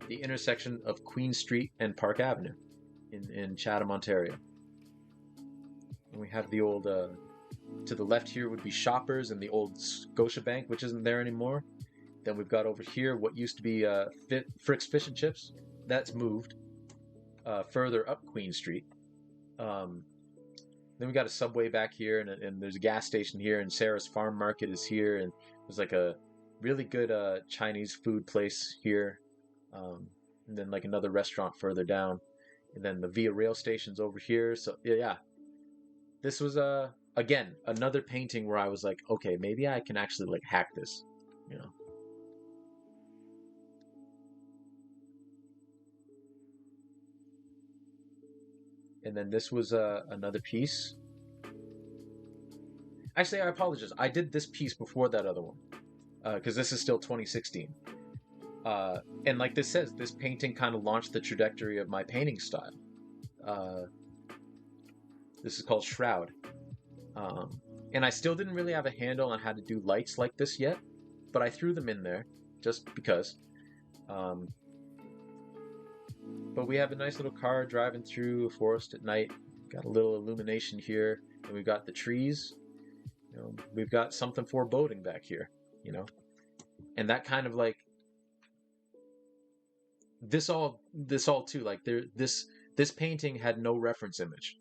the intersection of Queen Street and Park Avenue in Chatham, Ontario. And we have the old, to the left here would be Shoppers and the old Scotiabank, which isn't there anymore. Then we've got over here what used to be Frick's Fish and Chips. That's moved further up Queen Street. Then we got a Subway back here, and there's a gas station here, and Sarah's Farm Market is here, and there's like a really good Chinese food place here, and then like another restaurant further down, and then the Via Rail station's over here. So yeah, this was again another painting where I was like, okay, maybe I can actually like hack this, you know. And then this was another piece. Actually, I apologize. I did this piece before that other one, because this is still 2016. And like this says, this painting kind of launched the trajectory of my painting style. This is called Shroud. And I still didn't really have a handle on how to do lights like this yet, but I threw them in there just because. But we have a nice little car driving through a forest at night. Got a little illumination here, and we've got the trees. You know, we've got something foreboding back here, you know. And that kind of like this all too, like this painting had no reference image.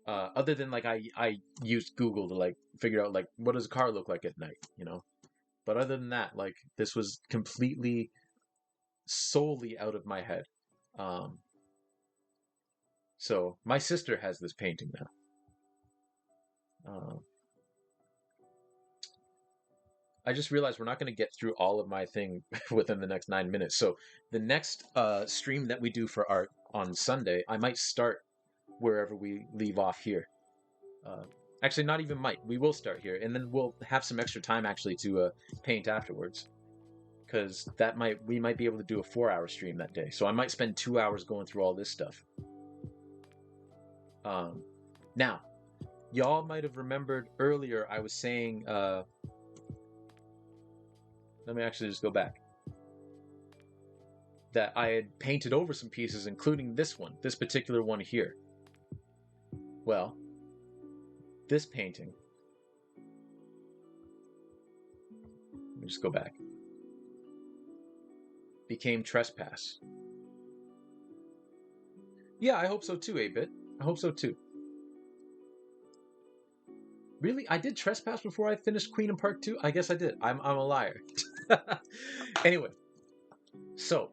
Other than like I used Google to like figure out like what does a car look like at night, you know. But other than that, like this was completely solely out of my head. So my sister has this painting now. I just realized we're not going to get through all of my thing within the next 9 minutes. So the next stream that we do for art on Sunday, I might start wherever we leave off here. Actually, not even might. We will start here, and then we'll have some extra time actually to paint afterwards. Because we might be able to do a 4-hour stream that day. So I might spend 2 hours going through all this stuff. Now, y'all might have remembered earlier I was saying, let me actually just go back, that I had painted over some pieces, including this particular one here. Well, this painting, let me just go back, became Trespass. Yeah, I hope so too, 8-Bit. I hope so too. Really? I did Trespass before I finished Queen and Park 2? I guess I did. I'm a liar. Anyway, so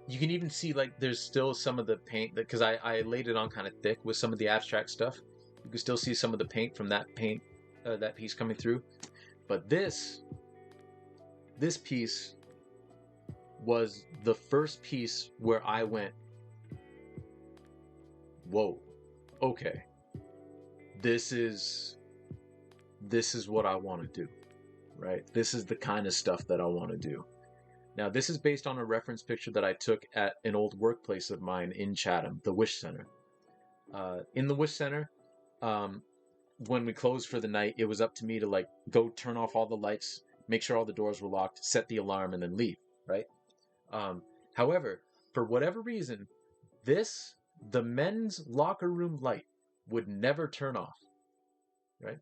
you can even see like there's still some of the paint because I laid it on kind of thick with some of the abstract stuff. You can still see some of the paint from that that piece coming through. But this piece was the first piece where I went, whoa, okay, this is what I want to do, right? This is the kind of stuff that I want to do. Now, this is based on a reference picture that I took at an old workplace of mine in Chatham, the Wish Center. In the Wish Center, when we closed for the night, it was up to me to like go turn off all the lights, make sure all the doors were locked, set the alarm, and then leave, right? However, for whatever reason, the men's locker room light would never turn off, right?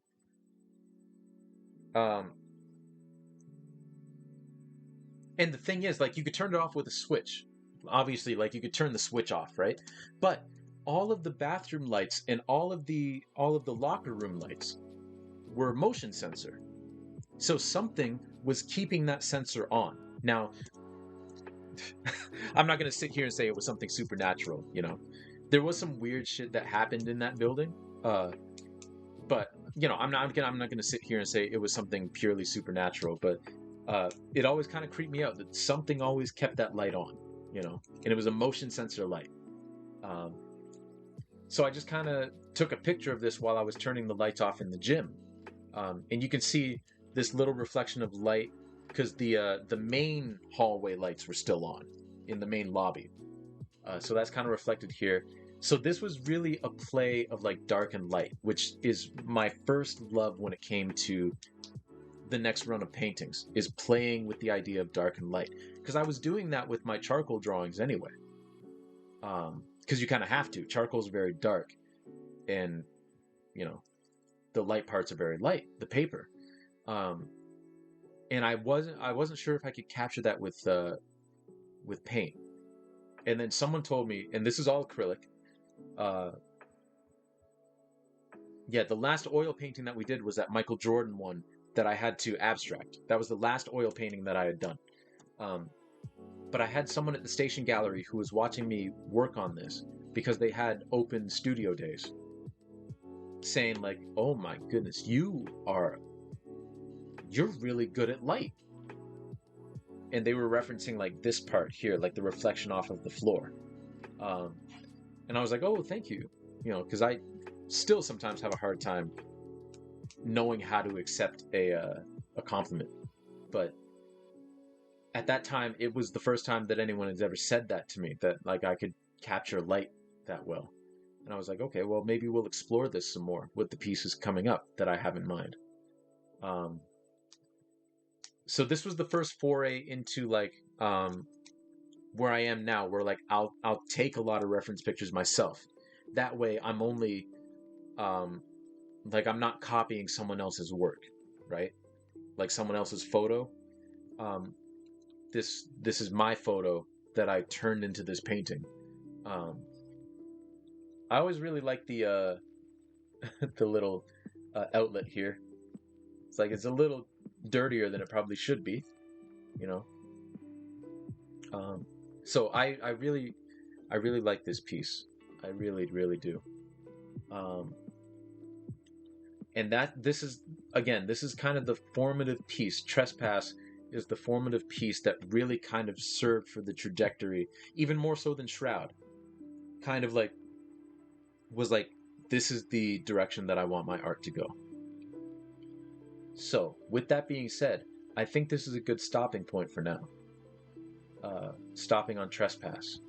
And the thing is, like, you could turn it off with a switch. Obviously, like, you could turn the switch off, right? But all of the bathroom lights and all of the locker room lights were motion sensor. So something was keeping that sensor on. Now, I'm not going to sit here and say it was something supernatural, you know. There was some weird shit that happened in that building. But, you know, I'm not going to sit here and say it was something purely supernatural, but it always kind of creeped me out that something always kept that light on, you know, and it was a motion sensor light. So I just kind of took a picture of this while I was turning the lights off in the gym. And you can see this little reflection of light because the main hallway lights were still on in the main lobby. So that's kind of reflected here. So this was really a play of like dark and light, which is my first love when it came to the next run of paintings, is playing with the idea of dark and light. Because I was doing that with my charcoal drawings anyway. Because you kind of have to. Charcoal's very dark, and you know, the light parts are very light, the paper. And I wasn't sure if I could capture that with paint. And then someone told me, and this is all acrylic. Yeah, the last oil painting that we did was that Michael Jordan one that I had to abstract. That was the last oil painting that I had done. But I had someone at the Station Gallery who was watching me work on this because they had open studio days, saying like, "Oh my goodness, you're really good at light." And they were referencing like this part here, like the reflection off of the floor. And I was like, "Oh, thank you," you know, because I still sometimes have a hard time knowing how to accept a compliment. But at that time, it was the first time that anyone has ever said that to me, that like I could capture light that well. And I was like, okay, well, maybe we'll explore this some more with the pieces coming up that I have in mind. So this was the first foray into like where I am now, where like I'll take a lot of reference pictures myself. That way I'm only like I'm not copying someone else's work, right? Like someone else's photo. This is my photo that I turned into this painting. I always really like the the little outlet here. It's like it's a little dirtier than it probably should be, you know. So I really like this piece. I really do. And this is kind of the formative piece. Trespass is the formative piece that really kind of served for the trajectory, even more so than Shroud. Kind of like was like, this is the direction that I want my art to go. So, with that being said, I think this is a good stopping point for now. Stopping on Trespass.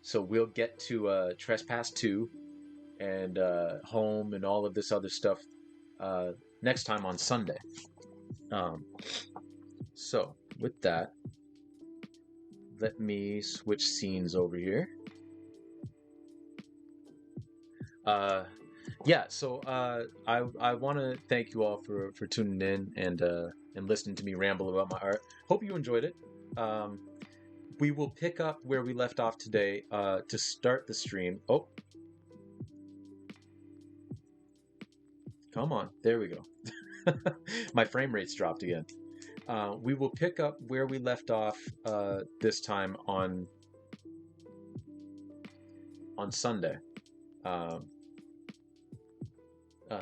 So we'll get to Trespass 2 and Home and all of this other stuff next time on Sunday. So, with that, let me switch scenes over here. Yeah, so I want to thank you all for tuning in and listening to me ramble about my art. Hope you enjoyed it. We will pick up where we left off today to start the stream. Oh, Come on. There we go. My frame rate's dropped again. We will pick up where we left off this time on Sunday.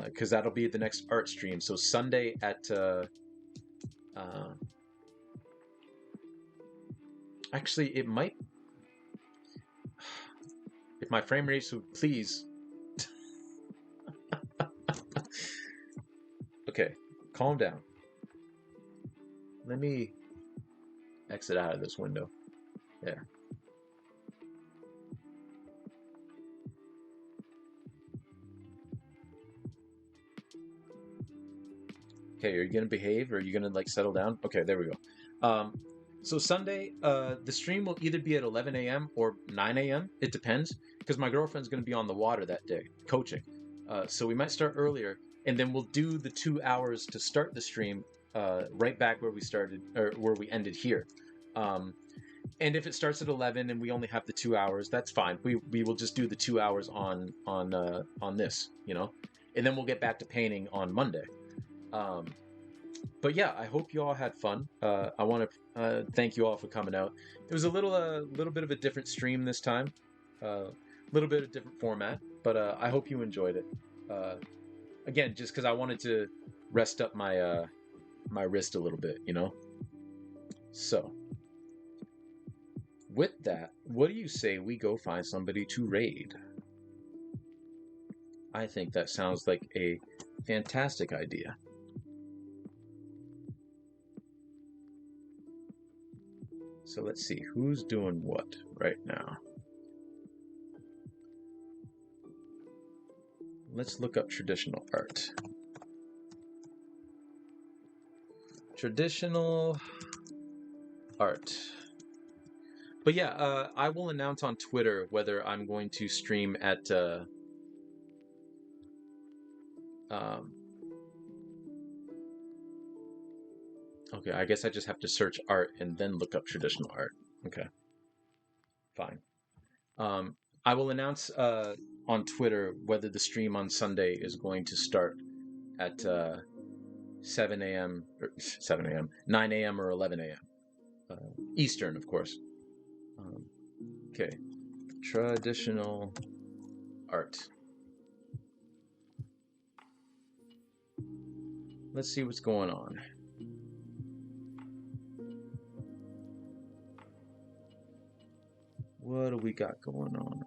Because that'll be the next art stream. So Sunday at actually it might, if my frame rates would please. Okay, calm down. Let me exit out of this window. There. Okay, are you gonna behave or are you gonna like settle down? Okay, there we go. So Sunday, the stream will either be at 11 a.m. or 9 a.m. It depends, because my girlfriend's gonna be on the water that day coaching. So we might start earlier, and then we'll do the 2 hours to start the stream right back where we started or where we ended here. And if it starts at 11 and we only have the 2 hours, that's fine. We will just do the 2 hours on this, you know, and then we'll get back to painting on Monday. But yeah, I hope you all had fun. I want to thank you all for coming out. It was a little bit of a different stream this time, a little bit of different format, but I hope you enjoyed it. Again, just because I wanted to rest up my my wrist a little bit, you know. So, with that, what do you say we go find somebody to raid? I think that sounds like a fantastic idea. So let's see, who's doing what right now? Let's look up traditional art. Traditional art. But yeah, I will announce on Twitter whether I'm going to stream at okay, I guess I just have to search art and then look up traditional art. Okay, fine. I will announce on Twitter whether the stream on Sunday is going to start at 7 a.m. or 7 a.m., 9 a.m. or 11 a.m. Eastern, of course. Okay, traditional art. Let's see what's going on. What do we got going on?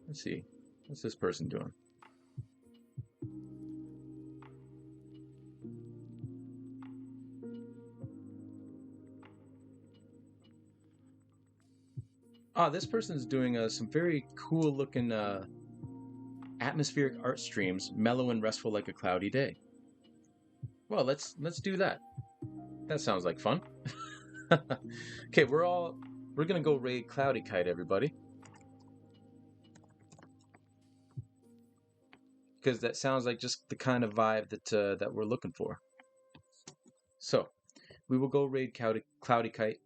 Let's see. What's this person doing? Ah, this person's doing some very cool looking atmospheric art streams, mellow and restful like a cloudy day. Well, let's do that. That sounds like fun. Okay, we're gonna go raid Cloudy Kite, everybody, because that sounds like just the kind of vibe that we're looking for. So, we will go raid Cloudy Kite.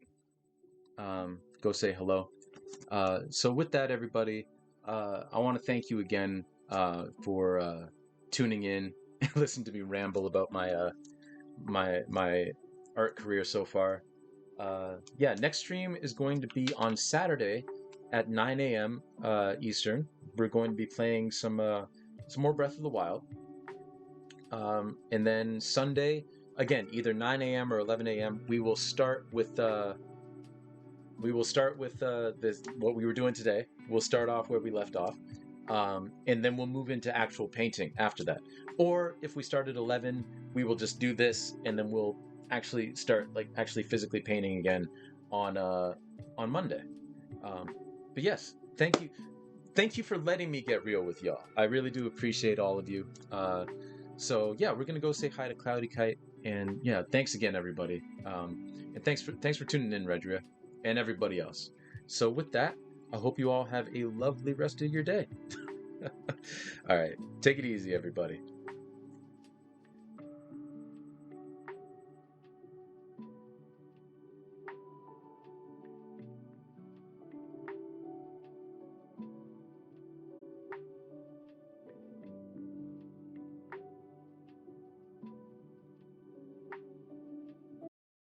Go say hello. So with that, everybody, I want to thank you again for tuning in and listen to me ramble about my my art career so far. Yeah, next stream is going to be on Saturday at 9 a.m. Eastern. We're going to be playing some more Breath of the Wild. And then Sunday, again, either 9 a.m. or 11 a.m. We will start with this what we were doing today. We'll start off where we left off. And then we'll move into actual painting after that. Or if we start at 11, we will just do this, and then we'll actually start like actually physically painting again on Monday. Um, but yes, thank you for letting me get real with y'all. I really do appreciate all of you. So yeah, we're gonna go say hi to Cloudy Kite, and yeah, thanks again, everybody. And thanks for tuning in, Redria, and everybody else. So with that, I hope you all have a lovely rest of your day. All right, take it easy, everybody.